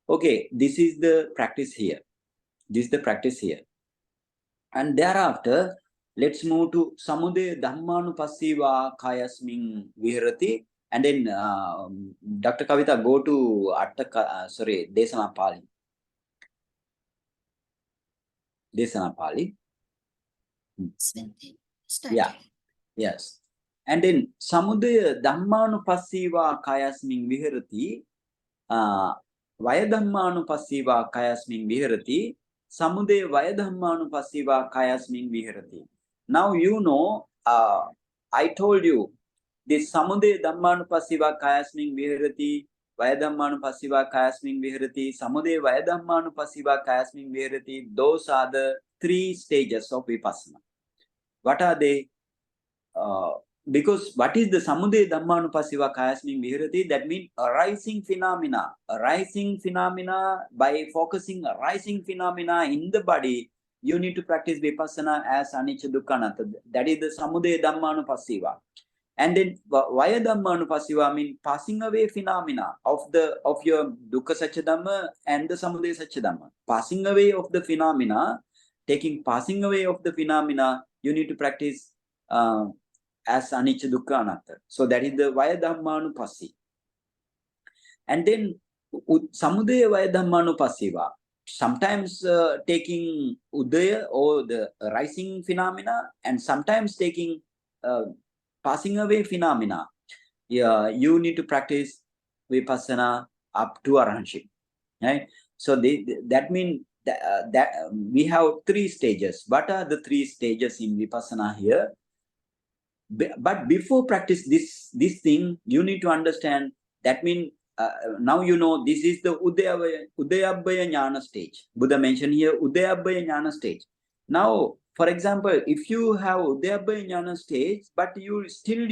Okay, this is the practice here. This is the practice here. And thereafter, let's move to Samude Dhammanupassiva Kayasmin Viharati. And then Dr. Kavita, go to Desana Pali. Desana Pali. Yeah. Yes. And then Samudaya Dhammanupassiva Kayasmin Viharati. Vaya Dhammanupassiva Kayasmin Viharati. Samudaya Vaya Dhammanupassiva Kayasmin Viharati. Now you know, I told you this Samudaya Dhammanupassiva Kayasmin Viharati, Vaya Dhammanupassiva Kayasmin Viharati, Samudaya Vaya Dhammanupassiva Kayasmin Viharati. Those are the 3 stages of vipassana. What are they? Because what is the Samudaya Dhammanupassiva Kayasmin Viharati? That means arising phenomena. Arising phenomena, by focusing arising phenomena in the body, you need to practice vipassana as anicca dukkha anatta. That is the Samudaya Dhammanupassiva. And then Vaya Dhammanupassiva means passing away phenomena of your dukkha satya dhamma and the Samudaya satya dhamma. Passing away of the phenomena, passing away of the phenomena, you need to practice as anicca dukkha anatta. So that is the Vaya Dhammanupassi. And then Samudaya Vaya Dhammanupassiva. sometimes taking udaya or the rising phenomena, and sometimes taking passing away phenomena. Yeah, you need to practice vipassana up to arhanship, right? So that means that we have 3 stages. What are the 3 stages in vipassana here? But before practice this thing, you need to understand. That means now you know this is the Udayabhaya Jnana stage. Buddha mentioned here Udayabhaya Jnana stage. Now, for example, if you have Udayabhaya Jnana stage, but you still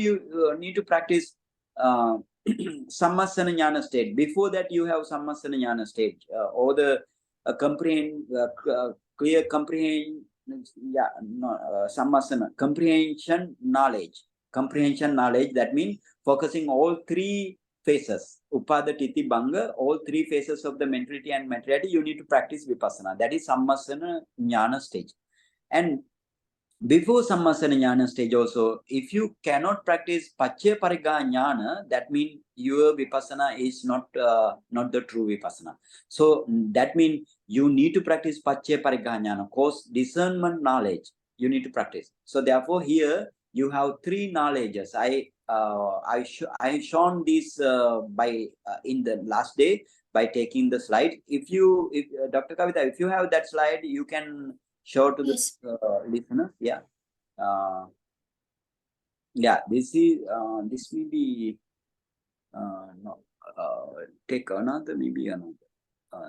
need to practice Sammasana Jnana stage. Before that, you have Sammasana Jnana stage, or the clear comprehension. Yeah, no, Sammasana, comprehension knowledge. Comprehension knowledge, that means focusing all 3 phases. Upada, Titi, Banga, all 3 phases of the mentality and materiality, you need to practice vipassana. That is Sammasana Jnana stage. And before Sammasana Jnana stage also, if you cannot practice Pacchaya Parigga Jnana, that means your vipassana is not the true vipassana. So that means you need to practice Pacchaya Parigga Jnana, cause discernment knowledge, you need to practice. So therefore here you have 3 knowledges. I shown this by in the last day by taking the slide. If Dr. Kavita, if you have that slide, you can show to the Yes. listeners. Yeah. Yeah, this will be no, take another, maybe another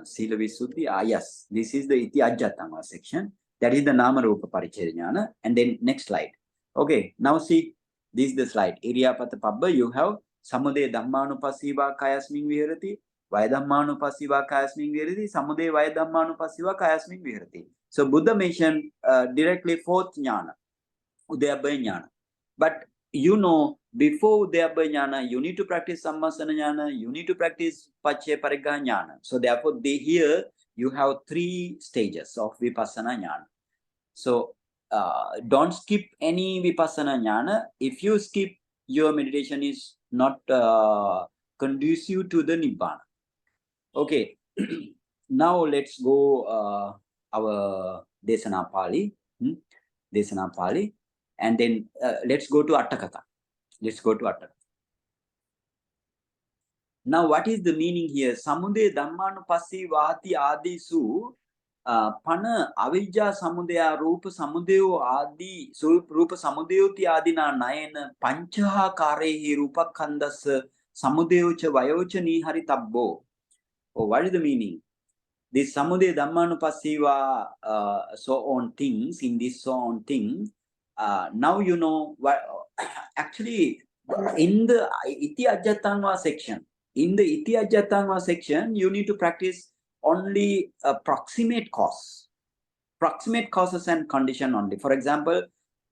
Sila Visuddhi. Yes, this is the Iti Ajjatama section. That is the Nama Rupa Parichaya Jnana. And then next slide. Okay, now see, this is the slide. Iriyāpatha Pabba, you have Samudaya Dhammanupassiva Kayasmin Viharati, Vaya Dhammanupassiva Kayasmin Viharati, Samudaya Vaya Dhammanupassiva Kayasmin Viharati. So Buddha mentioned directly 4th Jnana, Udayabhaya Jnana. But you know, before Udayabhaya Jnana, you need to practice Sammasana Jnana, you need to practice Pacchaya Parigga Jnana. So therefore, here you have 3 stages of Vipassana Jnana. So don't skip any Vipassana Jnana. If you skip, your meditation is not conducive to the Nibbana. Okay, now let's go our Desana Pali. Desana Pali. And then let's go to Atthakatha. Let's go to Atthakatha. Now, what is the meaning here? Samudaya Dhammanupassī Vāti Ādisu Pana Avijja Samudaya Rupa Samudayo Adi Rupa Samudayoti Adina Nayana Panchaha Karehi Rupa Khandas Samudayocha Vayocha Nihari Tabbo. Oh, what is the meaning? This Samudaya Dhammanupassiva so on things, in this so on thing, now you know what actually in the Iti Ajjatanga section. In the Iti Ajjatanga section, you need to practice only proximate cause. Proximate causes and condition only. For example,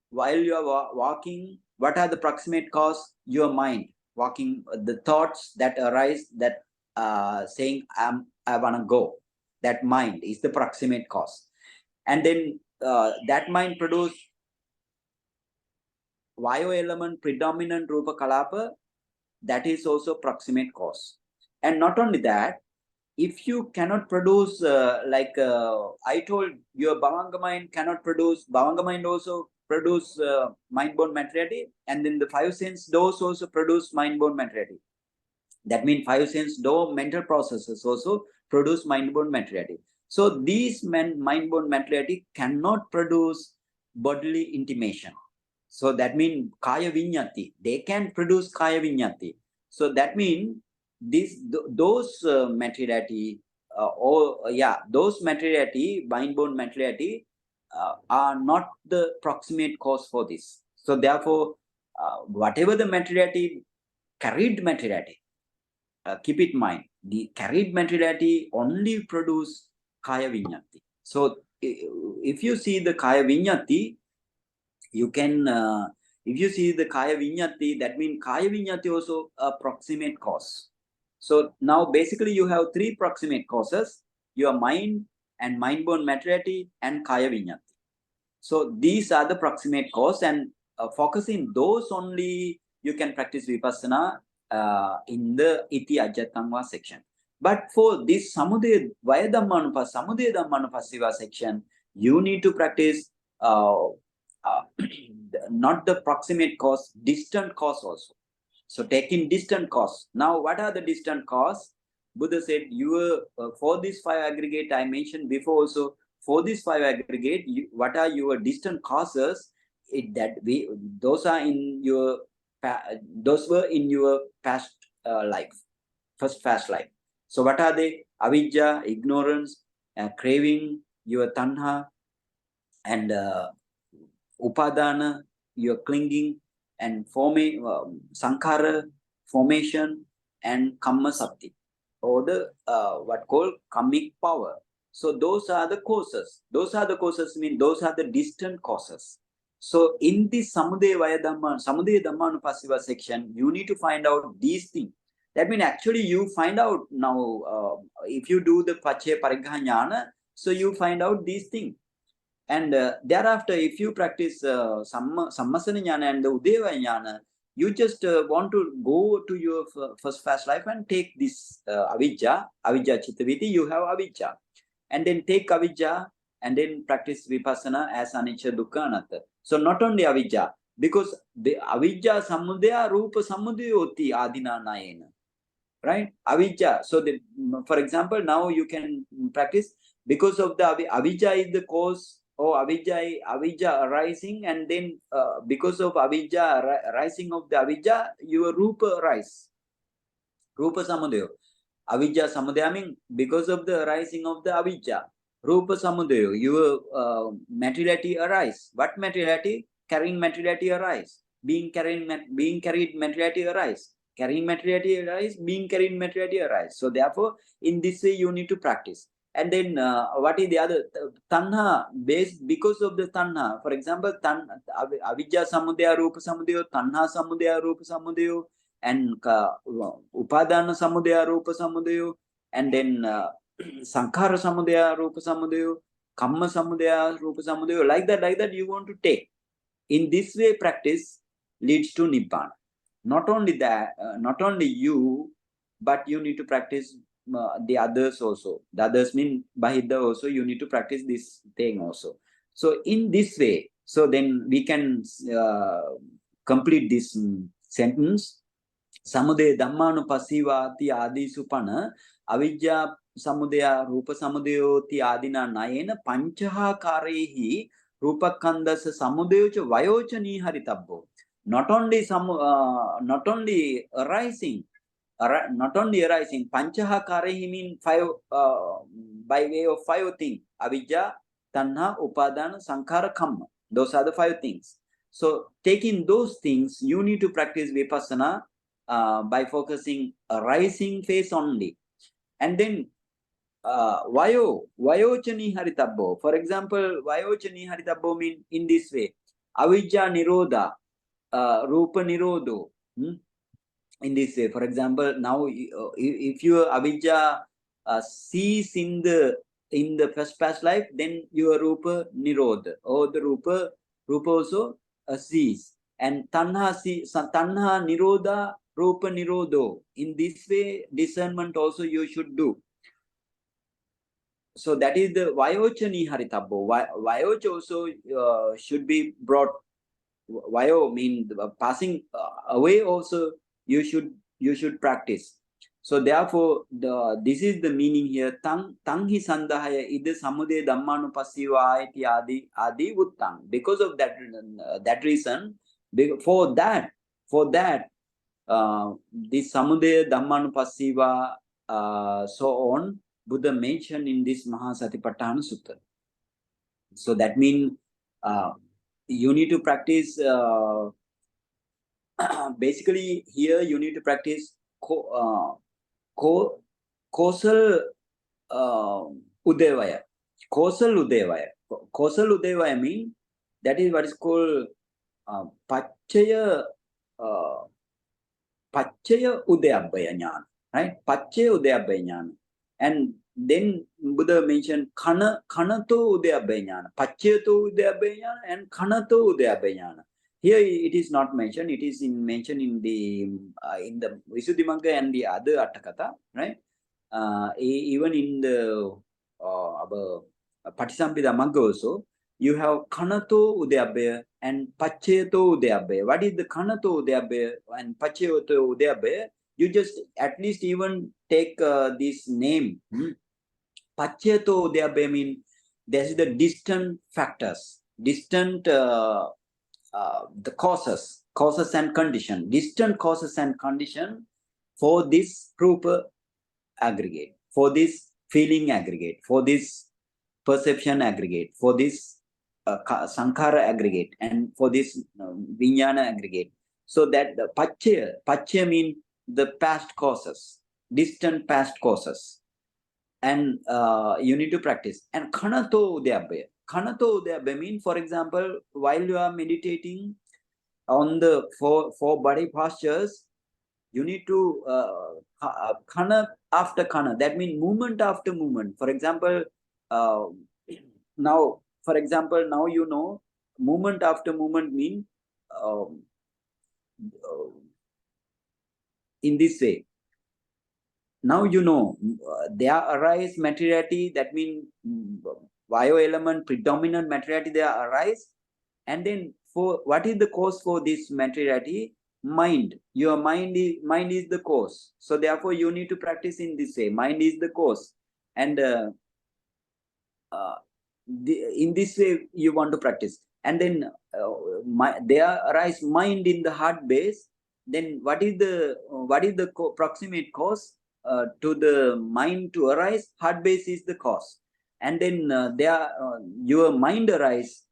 while you are walking, what are the proximate cause? Your mind. Walking, the thoughts that arise, that saying, I want to go. That mind is the proximate cause. And then that mind produce Vayu element predominant Rupa Kalapa, that is also proximate cause. And not only that, if you cannot produce, I told, your Bhavanga mind cannot produce, Bhavanga mind also produce mind-born materiality, and then the 5 sense doors also produce mind-born materiality. That means 5 sense door mental processes also produce mind-born materiality. So these mind-born materiality cannot produce bodily intimation. So that means Kaya Vinyati, they can produce Kaya Vinyati. So that means those materiality, those materiality, mind-born materiality are not the proximate cause for this. So therefore, whatever the materiality, carried materiality, keep it in mind, the carried materiality only produce Kaya Vinyati. So if you see the Kaya Vinyati, you can, if you see the Kaya Vinyati, that means Kaya Vinyati also a proximate cause. So now basically you have 3 proximate causes, your mind and mind-born materiality and Kaya Vinyati. So these are the proximate cause, and focusing those only, you can practice Vipassana in the Iti Ajjatanga section. But for this Samudaya Dhammanupassiva section, you need to practice not the proximate cause, distant cause also. So taking distant cause. Now, what are the distant cause? Buddha said, for this 5 aggregate I mentioned before also, for this 5 aggregate, what are your distant causes? Those are in your, those were in your past life, past life. So what are they? Avidya, ignorance, craving, your tanha, and upadana, your clinging, and sankhara, formation, and kamma sakti, or the what called karmic power. So those are the causes. Those are the causes mean those are the distant causes. So in this Samudaya Dhammanupassiva section, you need to find out these things. That means actually you find out now, if you do the Paccaya Pariggaha Jnana, so you find out these things. And thereafter, if you practice Sammasana Jnana and the Udeva Jnana, you just want to go to your first fast life and take this Avijja Chittaviti, you have Avijja. And then take Avijja and then practice Vipassana as Anicca Dukkha Anatta. So not only Avijja, because the Avijja Samudaya Rupa Samudayoti Adina Nayena. Right? Avijja. So for example, now you can practice because of the Avijja is the cause, or Avijja arising, and then because of Avijja rising of the Avijja, your Rupa rise. Rupa Samudaya. Avijja Samudaya means because of the rising of the Avijja. Rupa Samudaya, your materiality arise. What materiality? Carrying materiality arise. Being carried materiality arise. Carrying materiality arise, being carried materiality arise. So therefore, in this way, you need to practice. And then what is the other? Tanha, based because of the tanha. For example, Avijja Samudaya, Rupa Samudaya, Tanha Samudaya, Rupa Samudaya, and Upadana Samudaya, Rupa Samudaya, and then Sankhara Samudaya, Rupa Samudaya, Kamma Samudaya, Rupa Samudaya, like that you want to take. In this way, practice leads to Nibbana. Not only that, not only you, but you need to practice the others also. The others mean Bahidha also, you need to practice this thing also. So in this way, so then we can complete this sentence. Samudaya Dhammanupassivati Adi Supana Avijja Samudaya Rupa Samudayoti Adina Nayena Panchaha Karehi Rupakandasa Samudayocha Vayocha Niharitabbo. Not only arising, Panchaha Karehi mean 5 by way of 5 things. Avijja, Tanha, Upadana, Sankhara, Kamma. Those are the 5 things. So taking those things, you need to practice Vipassana by focusing a rising phase only. And then Vayochani Haritabbo. For example, Vayochani Haritabbo mean in this way. Avijja Nirodha, Rupa Nirodho. In this way, for example, now if your Avijja cease in the first past life, then your Rupa Nirodha, or the Rupa also cease. And Tanha Nirodha, Rupa Nirodho. In this way, discernment also you should do. So that is the Vayochani Haritabbo. Vayocha also should be brought. Vayo mean passing away also you should practice. So therefore, this is the meaning here. Tanghi sandahaya ida samudaya dhammanupassiva iti adi uttang. Because of that reason, for that this samudaya dhammanupassiva so on, Buddha mentioned in this Mahāsatipatthāna Sutta. So that means you need to practice. Basically, here you need to practice causal udevaya. Causal udevaya. Causal udevaya mean that is what is called Paccaya udayabhaya jnana. Right? Paccaya udayabhaya jnana. And then Buddha mentioned Khanato udayabhaya jnana. Paccayato udayabhaya jnana and Khanato udayabhaya jnana. Here it is not mentioned. It is mentioned in the Visuddhimagga and the other Atthakatha, right? even in the our Patisampida Magga also, you have Kanato Udayabhaya and Pacheto Udayabhaya. What is the Kanato Udayabhaya and Pacheto Udayabhaya? You just at least even take this name. Pacheto Udayabhaya means there's the distant factors, distant the causes and condition, distant causes and condition for this rupa aggregate, for this feeling aggregate, for this perception aggregate, for this sankhara aggregate, and for this vijnana aggregate. So that the pachya means the past causes, distant past causes, and you need to practice. And khanato udayabhaya means, for example, while you are meditating on the four body postures, you need to khana after khana. That means movement after movement. For example, now you know movement after movement mean in this way. Now you know there arise materiality. That means bio element predominant materiality there arise, and then for what is the cause for this materiality? Mind. Your mind is the cause. So therefore you need to practice in this way. Mind is the cause, and in this way you want to practice. And then there arise mind in the heart base. Then what is the proximate cause to the mind to arise? Heart base is the cause. And then your mind arise.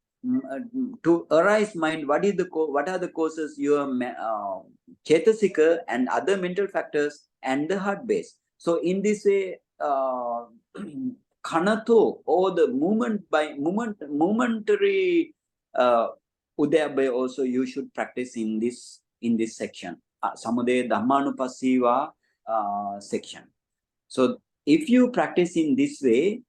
To arise mind, what are the causes? Your chetasika and other mental factors and the heart base. So in this way, khanato, or the momentary udayabhaya also you should practice in this section, samudaya dhammanupassiva section. So if you practice in this way,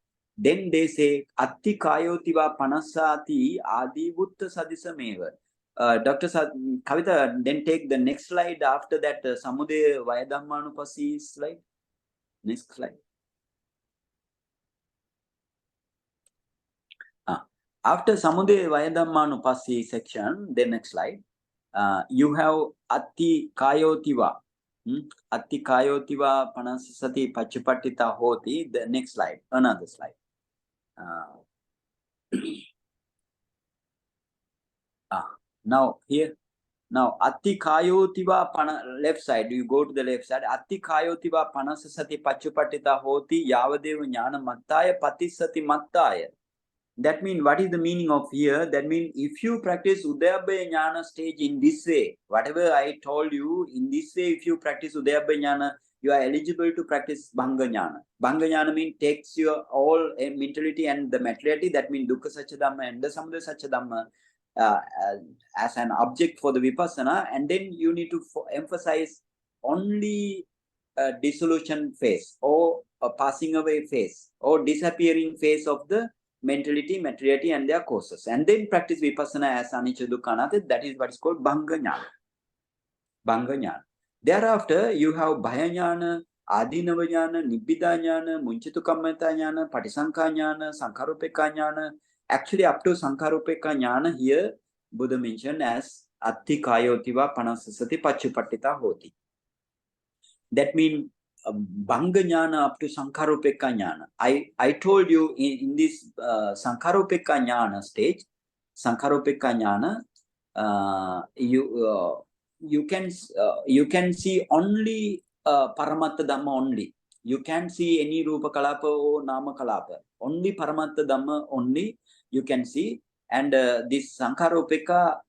then they say atti kayotiva panasati adi vutta sadisameva. Dr. Kavita, then take the next slide after that, samudaya vaya dhammanupassi slide. Next slide. After samudaya vaya dhammanupassi section, the next slide, you have atti kayotiva. Atti kayotiva panasati pachupattita hoti. The next slide, another slide. Now here, now atti kayotiva left side, you go to the left side. Atti kayotiva panasati pachupattita hoti yavadeva jnana mattaya patisati mattaya. That means, what is the meaning of here? That means if you practice Udayabhaya Jnana stage in this way, whatever I told you, in this way, if you practice Udayabhaya Jnana, you are eligible to practice Bhanga Jnana. Bhanga Jnana means takes your all mentality and the materiality. That means Dukkha Satya Dhamma and the Samudaya Satya Dhamma as an object for the Vipassana. And then you need to emphasize only a dissolution phase, or a passing away phase, or disappearing phase of the mentality, materiality, and their causes, and then practice vipassana as anicca dukkha anatta. That is what is called bhanga jnana. Bhanga jnana. Thereafter, you have bhaya jnana, adinava jnana, nibbida jnana, munchitu kammata jnana, patisankha jnana, sankharupeka jnana. Actually, up to sankharupeka jnana here, Buddha mentioned as atti kayotiva panasasati pachupattita hoti. That means Bhanga Jnana up to Sankharopeka Jnana. I told you in this Sankharopeka Jnana stage, Sankharopeka Jnana, you can see only Paramattha Dhamma only. You can't see any Rupa Kalapa or Nama Kalapa. Only Paramattha Dhamma only you can see. And this Sankharopeka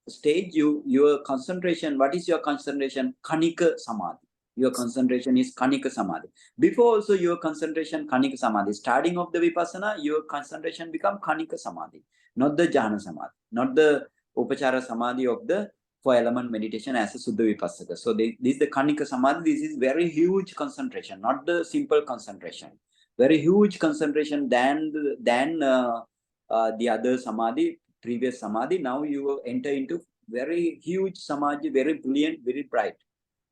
stage, your concentration, what is your concentration? Kanika Samadhi. Your concentration is Kanika Samadhi. Before also your concentration Kanika Samadhi. Starting of the Vipassana, your concentration become Kanika Samadhi, not the Jhana Samadhi, not the Upachara Samadhi of the 4-element meditation as a Suddha Vipassaka. So this is the Kanika Samadhi. This is very huge concentration, not the simple concentration. Very huge concentration than the other Samadhi, previous Samadhi. Now you enter into very huge Samadhi, very brilliant, very bright.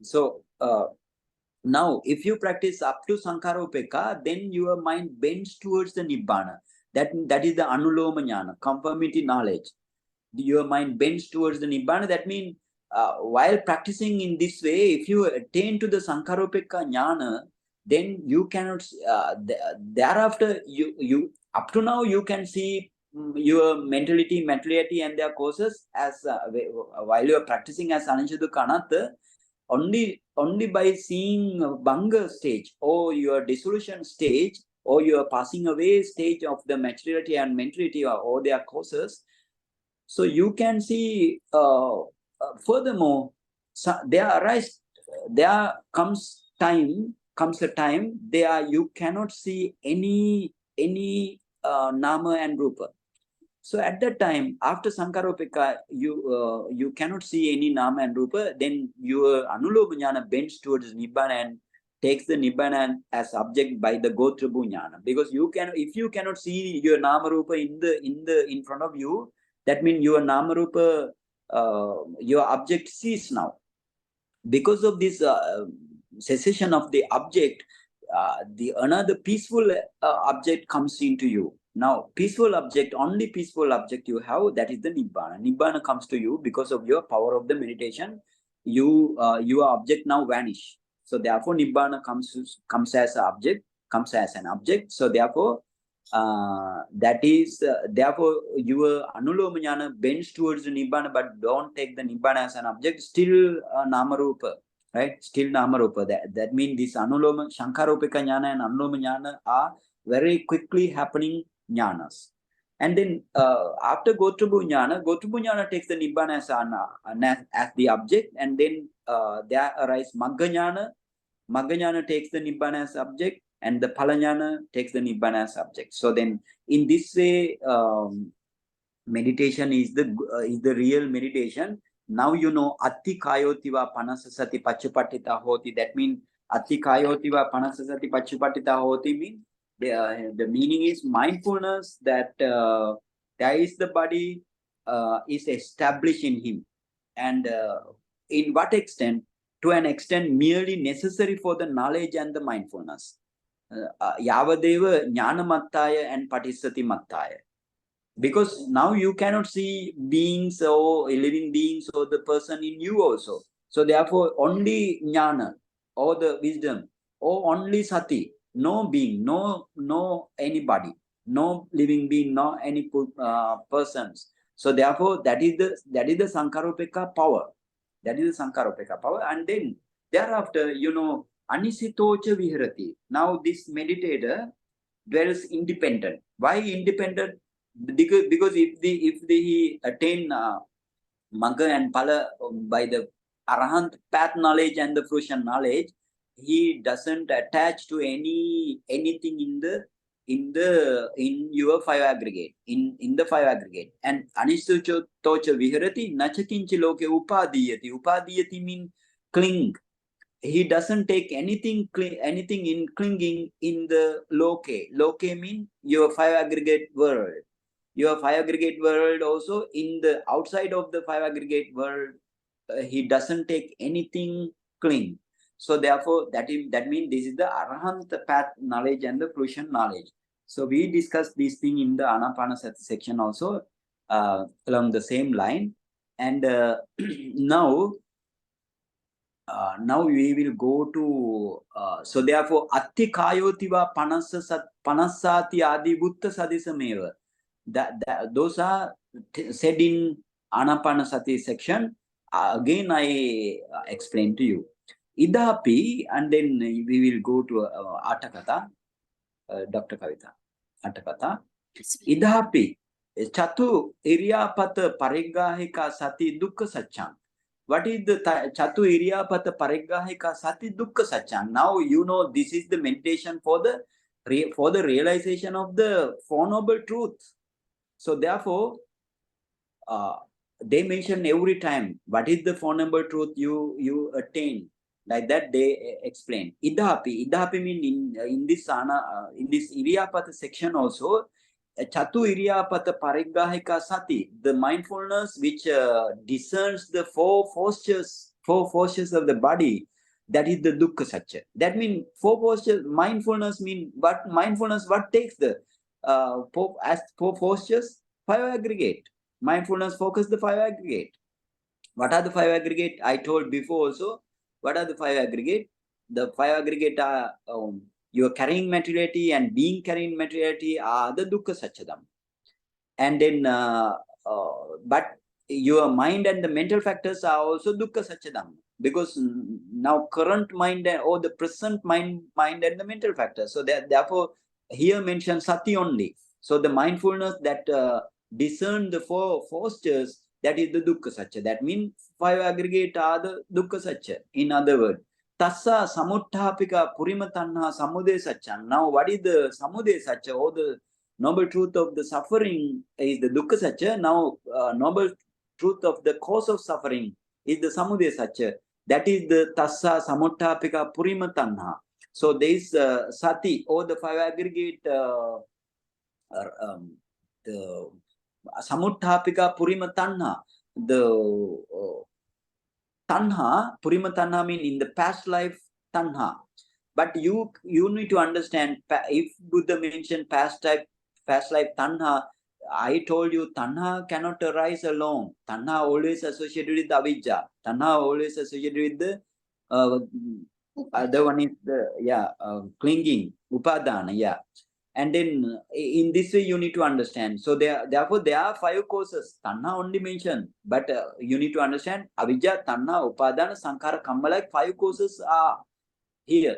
So Now, if you practice up to Sankaropeka, then your mind bends towards the Nibbana. That is the Anuloma Jnana, conformity knowledge. Your mind bends towards the Nibbana. That means while practicing in this way, if you attain to the Sankaropeka Jnana, then you cannot, thereafter, you up to now, you can see your mentality, materiality, and their causes as while you are practicing as Ananshadu Kanatha, only by seeing Banga stage or your dissolution stage or your passing away stage of the materiality and mentality or their causes. So you can see furthermore, there comes a time there you cannot see any nama and rupa. So at that time, after Sankaropeka, you cannot see any nama and rupa, then your Anuloma Jnana bends towards Nibbana and takes the Nibbana as object by the Gotrabhu Jnana. Because if you cannot see your nama rupa in front of you, that means your nama rupa, your object cease now. Because of this cessation of the object, the another peaceful object comes into you. Now, only peaceful object you have, that is the Nibbana. Nibbana comes to you because of your power of the meditation. Your object now vanish. So therefore, Nibbana comes as an object. So therefore, therefore your Anuloma Jnana bends towards the Nibbana, but don't take the Nibbana as an object. Still Namarupa. Right? Still Namarupa. That means this Anuloma, Shankaropeka Jnana and Anuloma Jnana are very quickly happening jnanas. And then after Gotrabhu Jnana takes the Nibbana as the object, and then there arise Magga Jnana. Magga Jnana takes the Nibbana as object, and the Phala Jnana takes the Nibbana as object. So then in this way, meditation is the real meditation. Now you know Atti Kayotiva Panasasati Pachupattita Hoti. That means Atti Kayotiva Panasasati Pachupattita Hoti means the meaning is mindfulness that there is the body is established in him. And in what extent? To an extent merely necessary for the knowledge and the mindfulness. Yavadeva Jnanamattaya and Patissati Mattaya. Because now you cannot see beings or living beings or the person in you also. So therefore only Jnana or the wisdom or only Sati, no being, no anybody, no living being, no any persons. So therefore that is the Sankaropeka power. That is the Sankaropeka power. And then thereafter, you know, Anisitocha Viharati. Now this meditator dwells independent. Why independent? Because if he attain Magga and Phala by the Arahant path knowledge and the fruition knowledge, he doesn't attach to anything in your five aggregate, in the five aggregate. And Anisitocha Viharati Nachakinchi Loke Upadiyati. Upadiyati means cling. He doesn't take anything in clinging in the loke. Loke means your five aggregate world. Your five aggregate world also, in the outside of the five aggregate world, he doesn't take anything cling. So therefore, that means this is the Arahant path knowledge and the fruition knowledge. So we discussed this thing in the Anapanasati section also along the same line. And now we will go to so therefore Atti Kayotiva Panasati Adi Butta Sadisameva. Those are said in Anapanasati section. Again, I explain to you. Idapi, and then we will go to Atthakatha, Dr. Kavita. Atthakatha. Idapi, Chatu Iriyāpatha Pariggāhika Sati Dukkha Satchang. What is the Chatu Iriyāpatha Pariggāhika Sati Dukkha Satchang? Now you know this is the meditation for the realization of the Four Noble Truths. So therefore, they mention every time what is the Four Noble Truth you attain. Like that they explain. Idapi means in this Iriyāpatha section also, Chatu Iriyāpatha Pariggāhika Sati, the mindfulness which discerns the four forces of the body. that is the dukkha satya. That means four postures, mindfulness mean what? Mindfulness, what takes the four postures? Five aggregate. Mindfulness focus the five aggregate. What are the five aggregate? I told before also. What are the five aggregate? The five aggregate are your carrying materiality and being carrying materiality are the dukkha satyadam. And then, but your mind and the mental factors are also dukkha satyadam, because now current mind or the present mind and the mental factors. So therefore, here mentioned sati only. So the mindfulness that discern the four postures, that is the dukkha satya. That means five aggregate are the dukkha satya. In other words, tassa samuttapika purima tanha samude satya. Now, what is the samude satya, or the noble truth of the suffering is the dukkha satya. Now, noble truth of the cause of suffering is the samudaya satya. That is the tassa samuttapika purima tanha. So there is sati, or the five aggregate, the samuttapika purima tanha. The tanha, purima tanha mean in the past life tanha. But you need to understand, if Buddha mentioned past life tanha, I told you tanha cannot arise alone. Tanha always associated with avijja. Tanha always associated with the other one is the clinging, upadana, And then in this way you need to understand. So therefore there are five causes. Tanha only mentioned, but you need to understand avijja, tanha, upadana, sankhara, kamma, like five causes are here.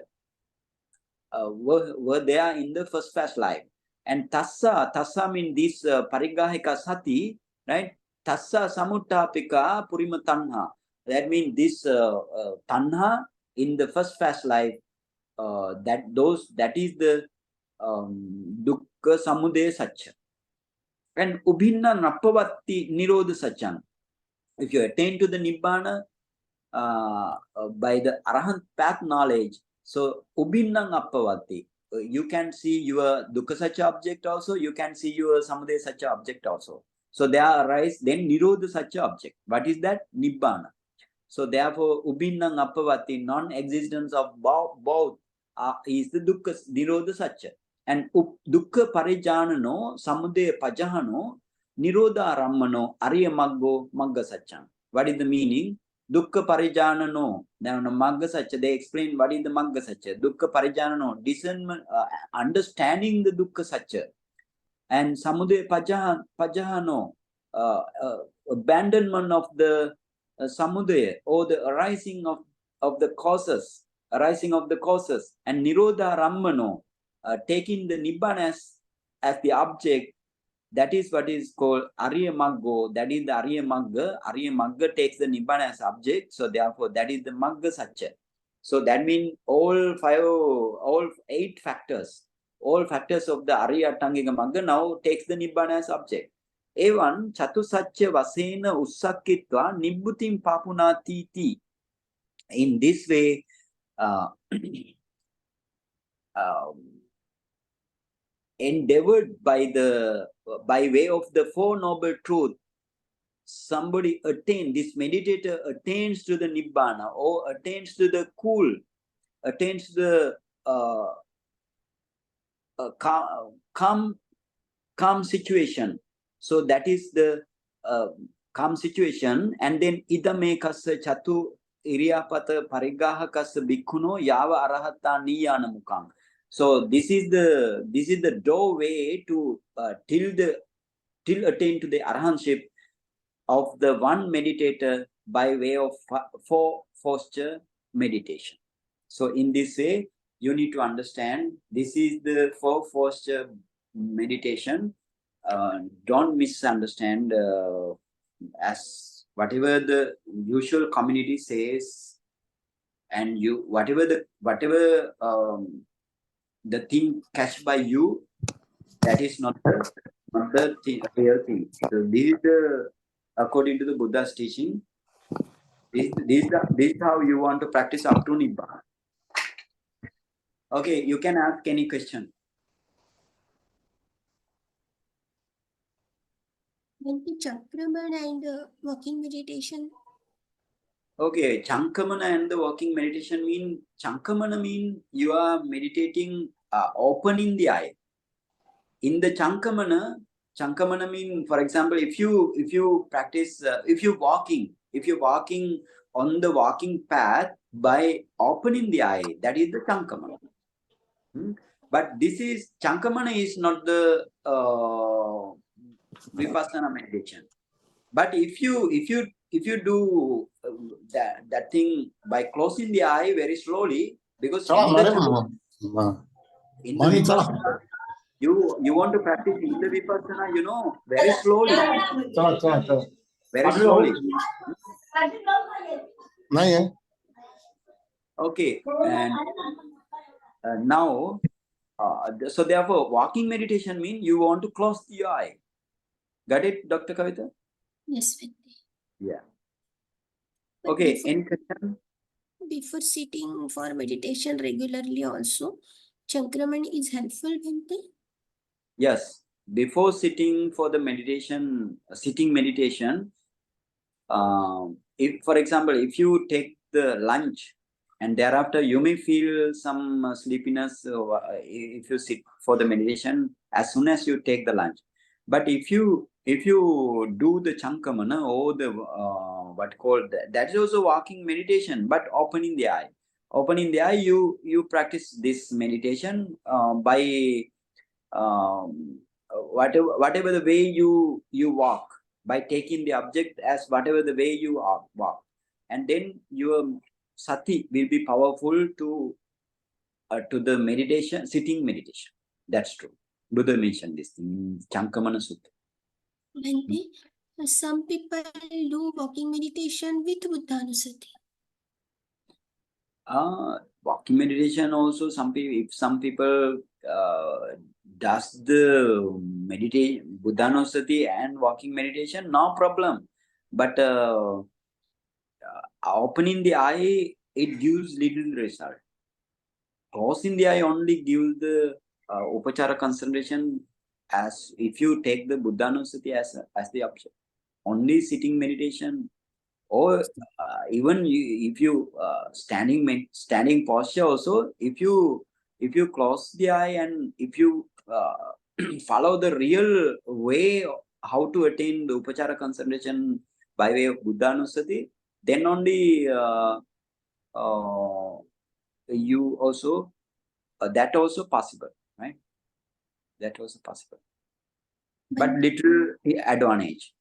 Were there in the first life. And tassa means this parigahika sati, right? Tassa samuttapika purima tanha. That means this tanha in the first life, that is the dukkha samudaya satya. And ubhinna nappavatti nirodha satyam. If you attain to the nibbana by the arahant path knowledge, so ubhinnang appavati, you can see your dukkha satya object also, you can see your samudaya satya object also. So there arise then nirodha satya object. What is that? Nibbana. So therefore ubhinnang appavati, non-existence of both is the dukkha nirodha satya. And dukkha parijanano samudaya pajahano nirodha arammano ariya maggo magga satyam. What is the meaning? Dukkha parijanano, then magga satya, they explain what is the magga satya. Dukkha parijanano, discernment, understanding the dukkha satya. And samudaya pajahano, abandonment of the samudaya, or the arising of the causes, and nirodha rammano, taking the nibbana as the object. That is what is called Ariya Maggo. That is the Ariya Magga. Ariya Magga takes the Nibbana as object. So therefore, that is the Magga Satya. So that means all 8 factors, all factors of the Ariya Tangika Magga now takes the Nibbana as object. Evan Chatu Satya Vasena Ussakitva Nibbutim Papunatiti. In this way, endeavored by way of the Four Noble Truth, somebody this meditator attains to the Nibbana, or attains to the cool, attains to the calm situation. So that is the calm situation. And then idame kassa chatu Iriyāpatha parigāhakassa bhikkhuno yava arahata niyana mukam. So this is the doorway to till attain to the arahantship of the one meditator by way of four posture meditation. So in this way, you need to understand this is the four posture meditation. Don't misunderstand as whatever the usual community says, and you whatever the thing catched by you, that is not the real thing. So this is according to the Buddha's teaching. This is how you want to practice up to Nibbana. Okay, you can ask any question. When the Chakraman and walking meditation. Okay, Chankamana and the walking meditation mean, Chankamana mean you are meditating opening the eye. In the Chankamana mean, for example, if you practice, if you're walking on the walking path by opening the eye, that is the Chankamana. But this is, Chankamana is not the Vipassana meditation. But if you do that thing by closing the eye very slowly, because in the Vipassana, you want to practice in the Vipassana, very slowly, very slowly. Okay, and now, so therefore, walking meditation means you want to close the eye. Got it, Dr. Kavita? Yes, Bhante. Yeah. But Okay, any question? Before sitting for meditation regularly also, Chankraman is helpful, Bhante? Yes. Before sitting for the meditation, sitting meditation, if, for example, if you take the lunch and thereafter you may feel some sleepiness if you sit for the meditation as soon as you take the lunch. But if you do the Chankamana or the what called that is also walking meditation, but opening the eye. Opening the eye, you practice this meditation by whatever the way you walk, by taking the object as whatever the way you walk, and then your sati will be powerful to the meditation, sitting meditation. That's true. Buddha mentioned this thing in Chankamana Sutta. Bhante, some people do walking meditation with Buddhanusati. Walking meditation also, if some people does the meditation, Buddhanusati and walking meditation, no problem. But opening the eye, it gives little result. Closing the eye only gives the upachara concentration, as if you take the Buddhanusati as the option. Only sitting meditation, or even if you standing posture also, if you close the eye and if you follow the real way how to attain the upachara concentration by way of Buddhanusati, then only you also that also possible, right? That also possible, but little advantage.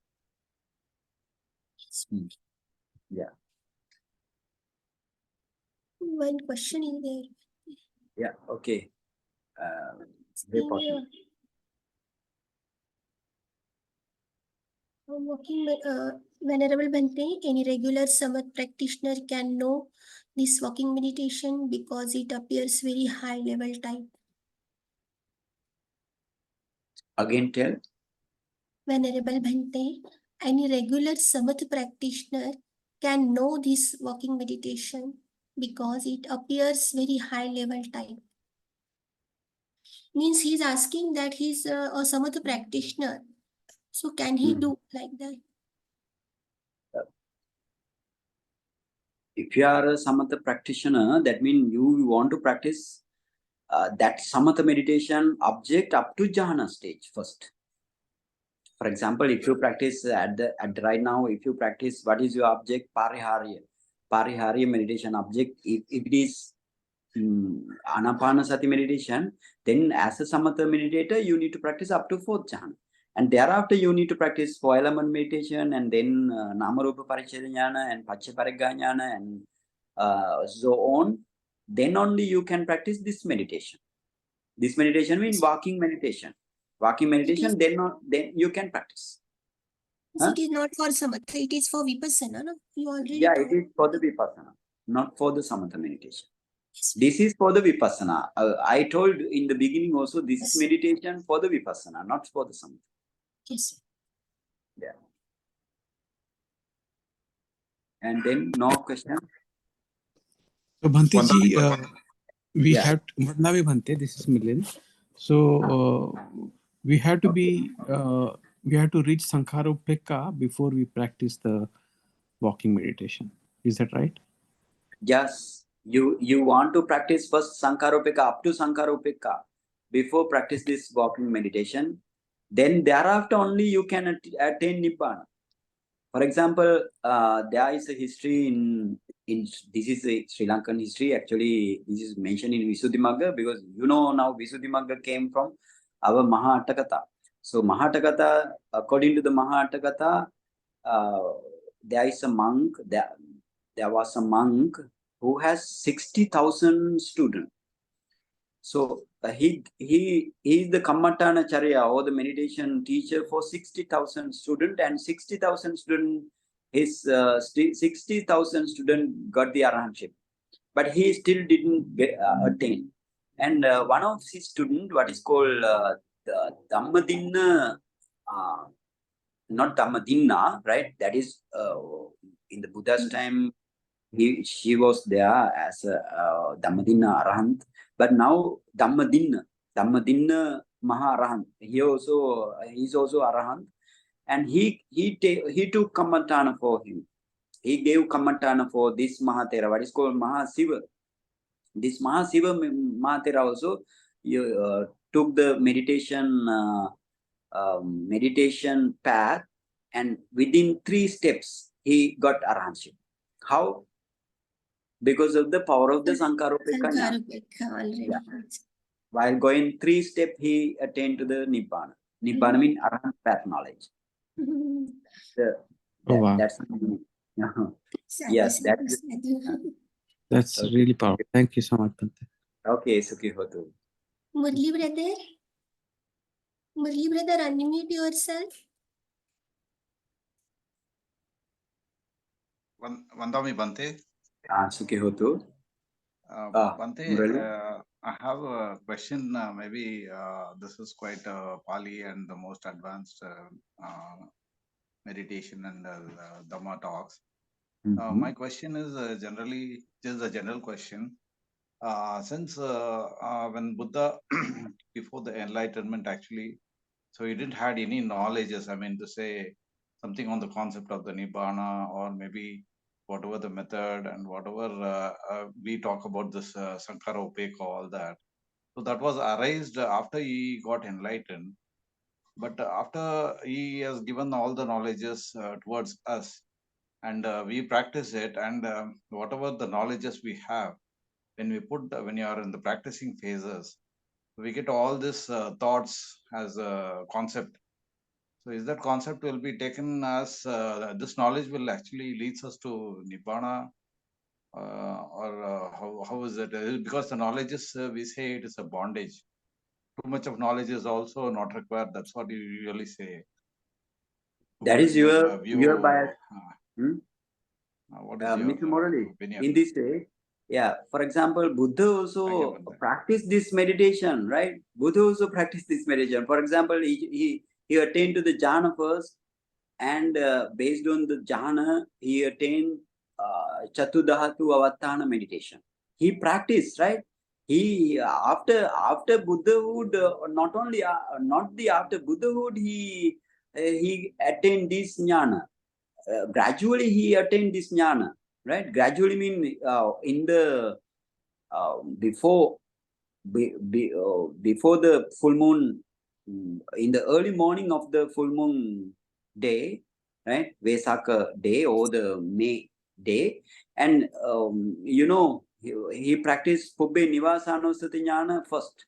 Yeah. One question is there. Yeah. Okay. Very possible. Venerable Bhante, any regular Samat practitioner can know this walking meditation because it appears very high level type. Again, tell. Venerable Bhante, any regular Samat practitioner can know this walking meditation because it appears very high level type. Means he's asking that he's a Samat practitioner. So can he do like that? If you are a Samatha practitioner, that means you want to practice that Samatha meditation object up to Jhana stage first. For example, if you practice at right now, if you practice, what is your object? Pariharya meditation object. If it is Anapanasati meditation, then as a Samatha meditator, you need to practice up to 4th Jhana. And thereafter, you need to practice 4 element meditation, and then Namarupa Paricheda Jnana and Pachaparigga Jnana and so on. Then only you can practice this meditation. This meditation means walking meditation. Walking meditation, then you can practice. Huh? It is not for Samatha, it is for Vipassana. No? You already it is for the Vipassana, not for the Samatha meditation. Yes. This is for the Vipassana. I told in the beginning also, this is meditation for the Vipassana, not for the Samatha. Yes. Yeah. And then no question. So Bhante ji, we have Madnavi Bhante. This is Milind. So we have to reach Sankhara Upekka before we practice the walking meditation. Is that right? Yes, you want to practice first Sankaropeka up to Sankaropeka before practice this walking meditation. Then thereafter only you can attain Nibbana. For example, there is a history in this is a Sri Lankan history. Actually, this is mentioned in Visuddhimagga because now Visuddhimagga came from our Atthakatha. So Atthakatha, according to the Atthakatha, there is a monk. There was a monk who has 60,000 students. So he is the Kammatana Charya or the meditation teacher for 60,000 students, and 60,000 students, his 60,000 students got the arahantship, but he still didn't attain. And one of his students, what is called the Dhammadinna, not Dhammadinna, right? That is in the Buddha's time. She was there as a Dhammadinna Arahant, but now Dhammadinna Maha Arahant. He's also Arahant, and he took Kammatana for him. He gave Kammatana for this Mahatera, what is called Mahasiva. This Mahasiva Mahatera also took the meditation path, and within 3 steps he got Arahantship. How? Because of the power of the Sankaropeka. Already. Yeah. While going 3 steps, he attained to the Nibbana. Nibbana means Arahant path knowledge. Wow. That's yes, That's okay. Really powerful. Thank you so much, Bhante. Okay, Sukhi Hotu. Murli brother, unmute yourself. Vandami Bhante. Sukhi Hotu. Bhante, I have a question. Maybe this is quite Pali and the most advanced meditation and Dhamma talks. My question is generally just a general question. Since when Buddha, before the enlightenment actually, so he didn't had any knowledges, I mean to say something on the concept of the Nibbana, or maybe whatever the method and whatever we talk about this Sankara Upeka, all that. So that was arised after he got enlightened. But after he has given all the knowledges towards us, and we practice it, and whatever the knowledges we have, when you are in the practicing phases, we get all these thoughts as a concept. So is that concept will be taken as this knowledge will actually leads us to Nibbana, or how is it? Because the knowledge is, we say it is a bondage. Too much of knowledge is also not required. That's what you usually say. That is your bias. What is your Mr. Morali, opinion? in this way, yeah, for example, Buddha also practiced this meditation, right? Buddha also practiced this meditation. For example, he attained to the jhana first, and based on the jhana, he attained Chatudhatu Avattana meditation. He practiced, right? He after Buddhahood, after Buddhahood, he attained this jnana. Gradually he attained this jnana, right? Gradually mean in the before the full moon, in the early morning of the full moon day, right? Vesaka day or the May day, and he practiced Pubbe Nivasanosati jnana first,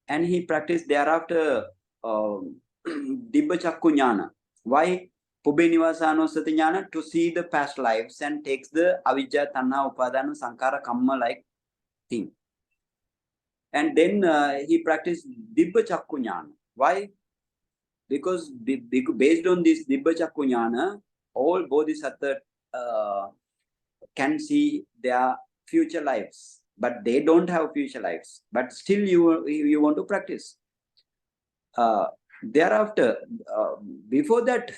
and he practiced thereafter Dibba Chakku jnana. Why? Pubbe Nivasanosati jnana, to see the past lives and takes the Avijja, Tanha, Upadana, Sankara, Kamma like thing. And then he practiced Dibba Chakku jnana. Why? Because based on this Dibba Chakku jnana, all bodhisattvas can see their future lives, but they don't have future lives. But still you want to practice. Thereafter, before that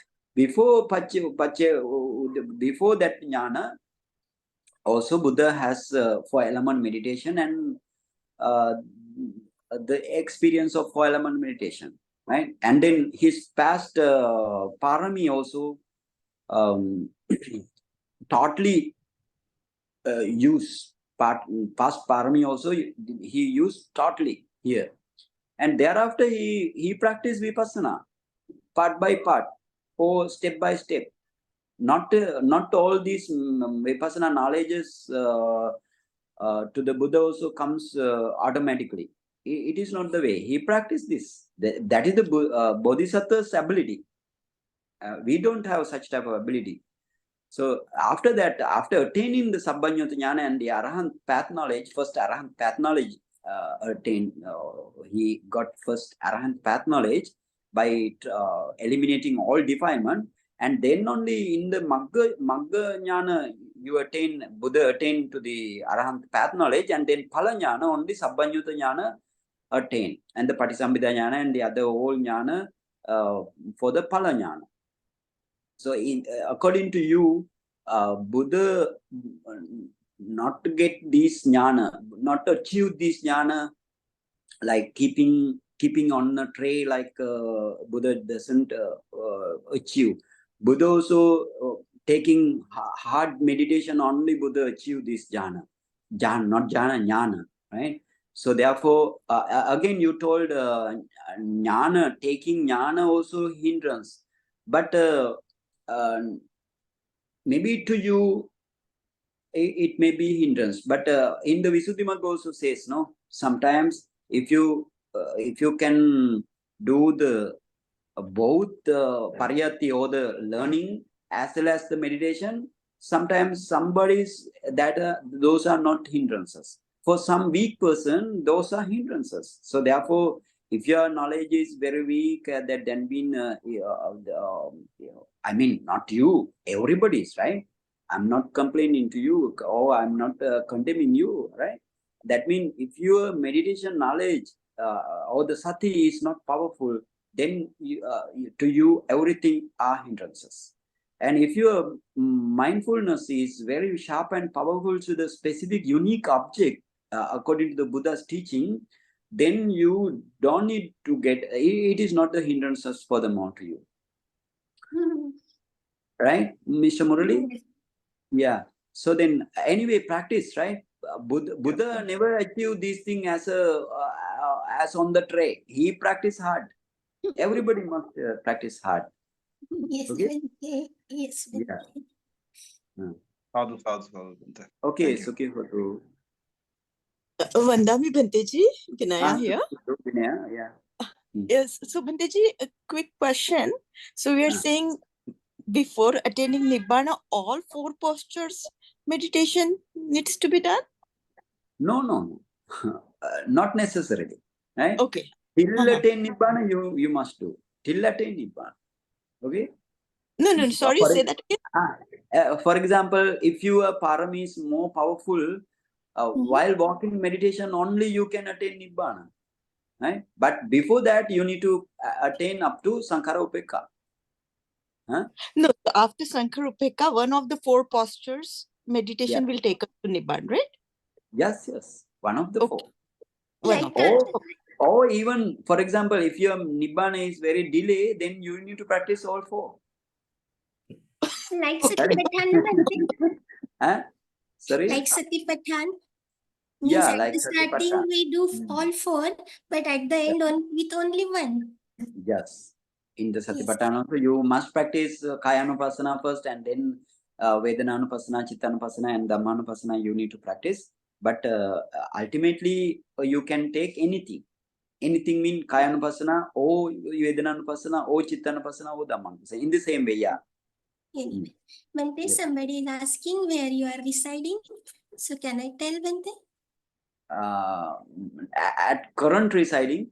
jnana, also Buddha has 4 element meditation and the experience of 4 element meditation, right? And then his past parami also totally use past parami also he used totally here, and thereafter he practiced vipassana part by part or step by step. Not all these vipassana knowledges to the Buddha also comes automatically. It is not the way he practiced this. That is the bodhisattva's ability. We don't have such type of ability. So after that, after attaining the Sabbanyota Jnana and the Arahant path knowledge, first Arahant path knowledge attained, he got first Arahant path knowledge by eliminating all defilement, and then only in the Magga Jnana you attain, Buddha attained to the Arahant path knowledge, and then Phala Jnana only Sabbanyota Jnana attained, and the Patisambhida Jnana and the other whole Jnana for the Phala Jnana. So, according to you, Buddha not to get this jnana, not to achieve this jnana, like keeping on a tray, like Buddha doesn't achieve. Buddha also taking hard meditation, only Buddha achieve this jnana, not jnana, right? So therefore, again you told jnana, taking jnana also hindrance, but maybe to you it may be hindrance, but in the Visuddhimagga also says, no, sometimes if you can do the both the pariyatti or the learning as well as the meditation, sometimes somebody's that those are not hindrances. For some weak person, those are hindrances. So therefore, if your knowledge is very weak, that then been I mean, not you, everybody's, right? I'm not complaining to you, or I'm not condemning you, right? That means if your meditation knowledge or the sati is not powerful, then to you everything are hindrances. And if your mindfulness is very sharp and powerful to the specific unique object, according to the Buddha's teaching, then you don't need to get, it is not the hindrances for the more to you. Right, Mr. Murali? Yeah. So then, anyway, practice, right? Buddha never achieved this thing as on the tray. He practiced hard. Everybody must practice hard. Yes, Okay? Bhante. Yes, Bhante. Yeah. Sadhu, Bhante. Okay, Thank you. Sukhi for you. Vandami Bhanteji, Vinaya here. Vinaya, yeah. Yes, so Bhanteji, a quick question. So we are saying before attaining Nibbana, all four postures meditation needs to be done? No. Not necessarily. Right? Okay. Till attain Nibbana, you must do. Till attain Nibbana. Okay? No, sorry, say that again. For example, if your parami is more powerful, while walking meditation only you can attain Nibbana. Right? But before that, you need to attain up to Sankhara Upekka. Huh? No, after Sankhara Upekka, one of the four postures meditation will take us to Nibbana, right? Yes. One of the four. Like Or even, for example, if your Nibbana is very delay, then you need to practice all four. like Satipatthana, Bhante. Sorry? Like Satipatthana. Yeah, Means like at the starting Satipatthana. we do all four, but at the end with only one. Yes. In the Satipatthana, so you must practice Kayanupassana first, and then Vedananupassana, Chittanupassana, and Dhammanupassana you need to practice. But ultimately, you can take anything. Anything mean Kayanupassana, or Vedananupassana, or Chittanupassana, or Dhammanupassana. In the same way, yeah. Anyway, Bhante, somebody is asking where you are residing. So can I tell, Bhante? At current residing,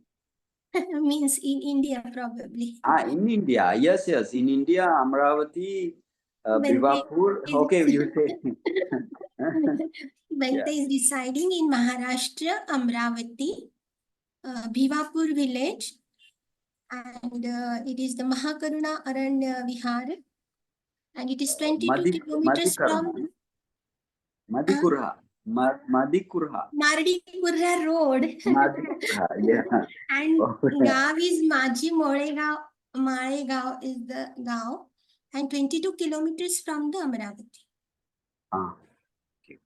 Means in India, probably. in India, yes, in India, Amravati, Bhivapur. Okay, you say. Bhante is residing in Maharashtra, Amravati, Bhivapur village, and it is the Mahakaruna Aranya Vihar, and it is 22 kilometers from Madikurha. Madikurha. Mardipura Road. Madikurha, yeah. And Gav is Maji Malegaon is the Gaon, and 22 kilometers from the Amravati. Okay.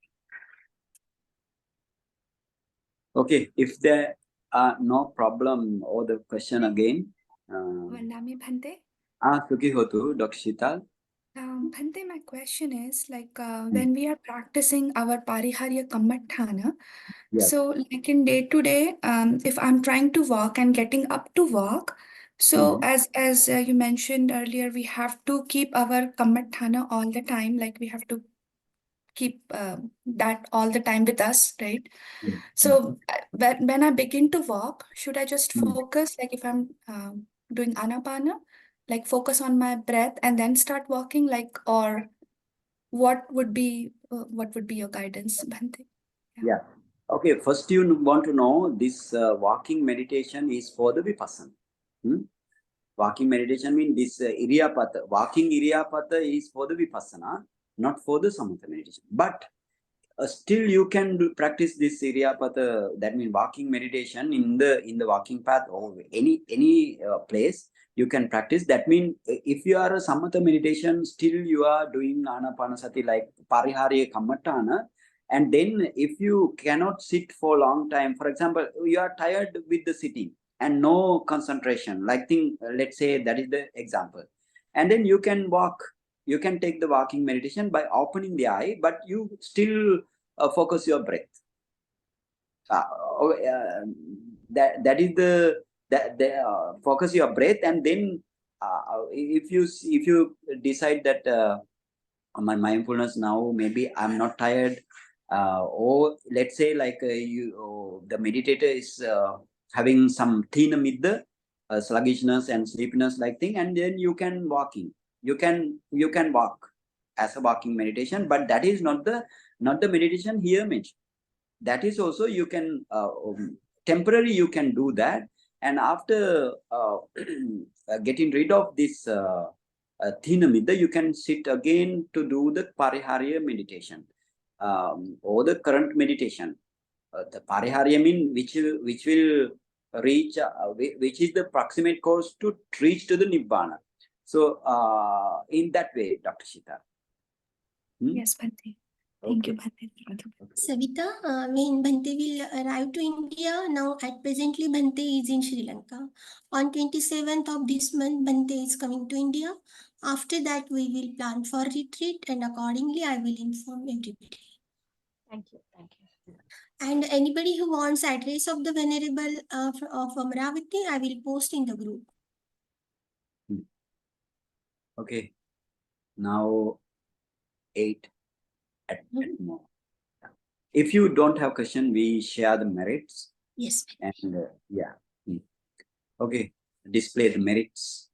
Okay, if there are no problem or the question again. Vandami Bhante. Sukhi hotu, Dr. Shital. Bhante, my question is like when we are practicing our Pariharya Kammatthana, Yes. so like in day to day, if I'm trying to walk and getting up to walk, so as you mentioned earlier, we have to keep our Kammatthana all the time, like we have to keep that all the time with us, right? So when I begin to walk, should I just focus, like if I'm doing Anapana, like focus on my breath and then start walking, like, or what would be your guidance, Bhante? Yeah. Okay, first you want to know this walking meditation is for the Vipassana. Walking meditation means this Iriyāpatha. Walking Iriyāpatha is for the Vipassana, not for the Samatha meditation. But still you can practice this Iriyāpatha, that means walking meditation in the walking path or any place you can practice. That means if you are a Samatha meditation, still you are doing Anapanasati like Pariharya Kammatthana. And then if you cannot sit for a long time, for example, you are tired with the sitting and no concentration, like let's say that is the example. And then you can walk. You can take the walking meditation by opening the eye, but you still focus your breath. That is the focus your breath, and then if you decide that my mindfulness now, maybe I'm not tired, or let's say like the meditator is having some thina midda, sluggishness and sleepiness like thing, and then you can walking. You can walk as a walking meditation, but that is not the meditation here mentioned. That is also you can temporary you can do that, and after getting rid of this thina midda, you can sit again to do the Pariharya meditation or the current meditation. The Pariharya mean which will reach, which is the proximate course to reach to the Nibbana. So in that way, Dr. Shita. Yes, Bhante. Thank you, Bhante. Savita, when Bhante will arrive to India, now at presently Bhante is in Sri Lanka. On 27th of this month, Bhante is coming to India. After that, we will plan for retreat, and accordingly, I will inform everybody. Thank you. Thank you. And anybody who wants address of the Venerable of Amravati, I will post in the group. Okay. Now 8 at more. If you don't have question, we share the merits. Yes. And yeah. Okay. Display the merits.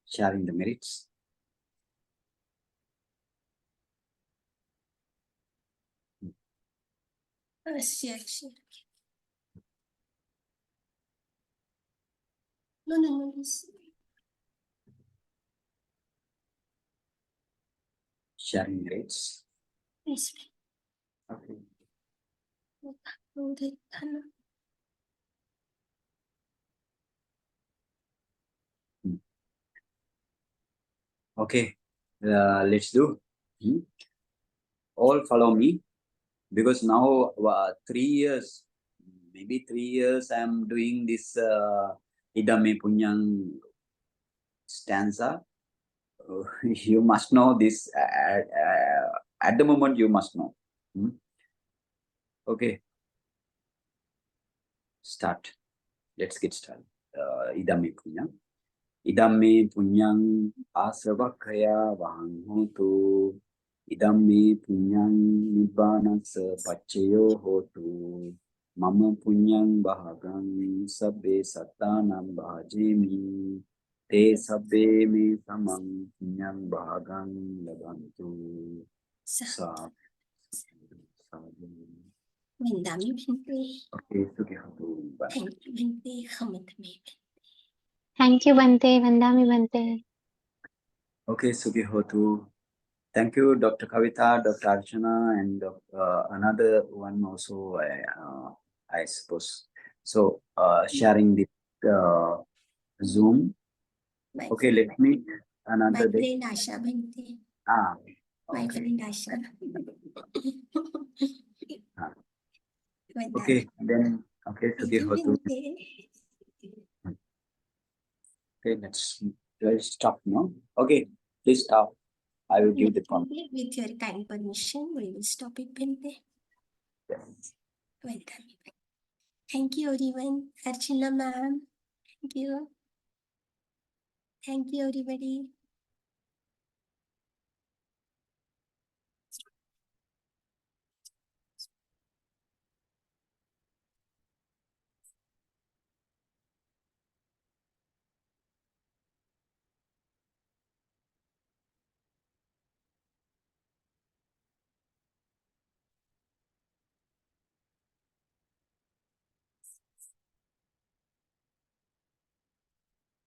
Sharing the merits. Share. No. Sharing merits. Yes. Okay. Okay. Let's do. All follow me, because now 3 years, maybe 3 years, I'm doing this Idame Punyang stanza. You must know this at the moment. You must know. Okay. Start. Let's get started. Idame Punyang. Idame Punyang asavakaya vahanhotu. Idame Punyang nibbanasa pachayo hotu. Mama Punyang bahagang sabbe sattanam bhajemi. Te sabbe me samam punyang bahagang labantu. Sa. Vandami Bhante. Okay, Sukhi hotu. Thank you, Bhante. Hamatme. Thank you, Bhante. Vandami Bhante. Okay, Sukhi hotu. Thank you, Dr. Kavita, Dr. Archana, and another one also, I suppose. So, sharing the Zoom. Okay, let's meet another My day. friend Asha Bhante. My Okay. friend Asha. Ah. Vandami. Okay, then okay, Thank Tuti you, Hotu. Bhante. Okay, let's stop now. Okay, please stop. I will give the prompt. With your kind permission, we will stop it, Bhante. Yes. Vandami. Thank you, everyone. Archana ma'am. Thank you. Thank you, everybody.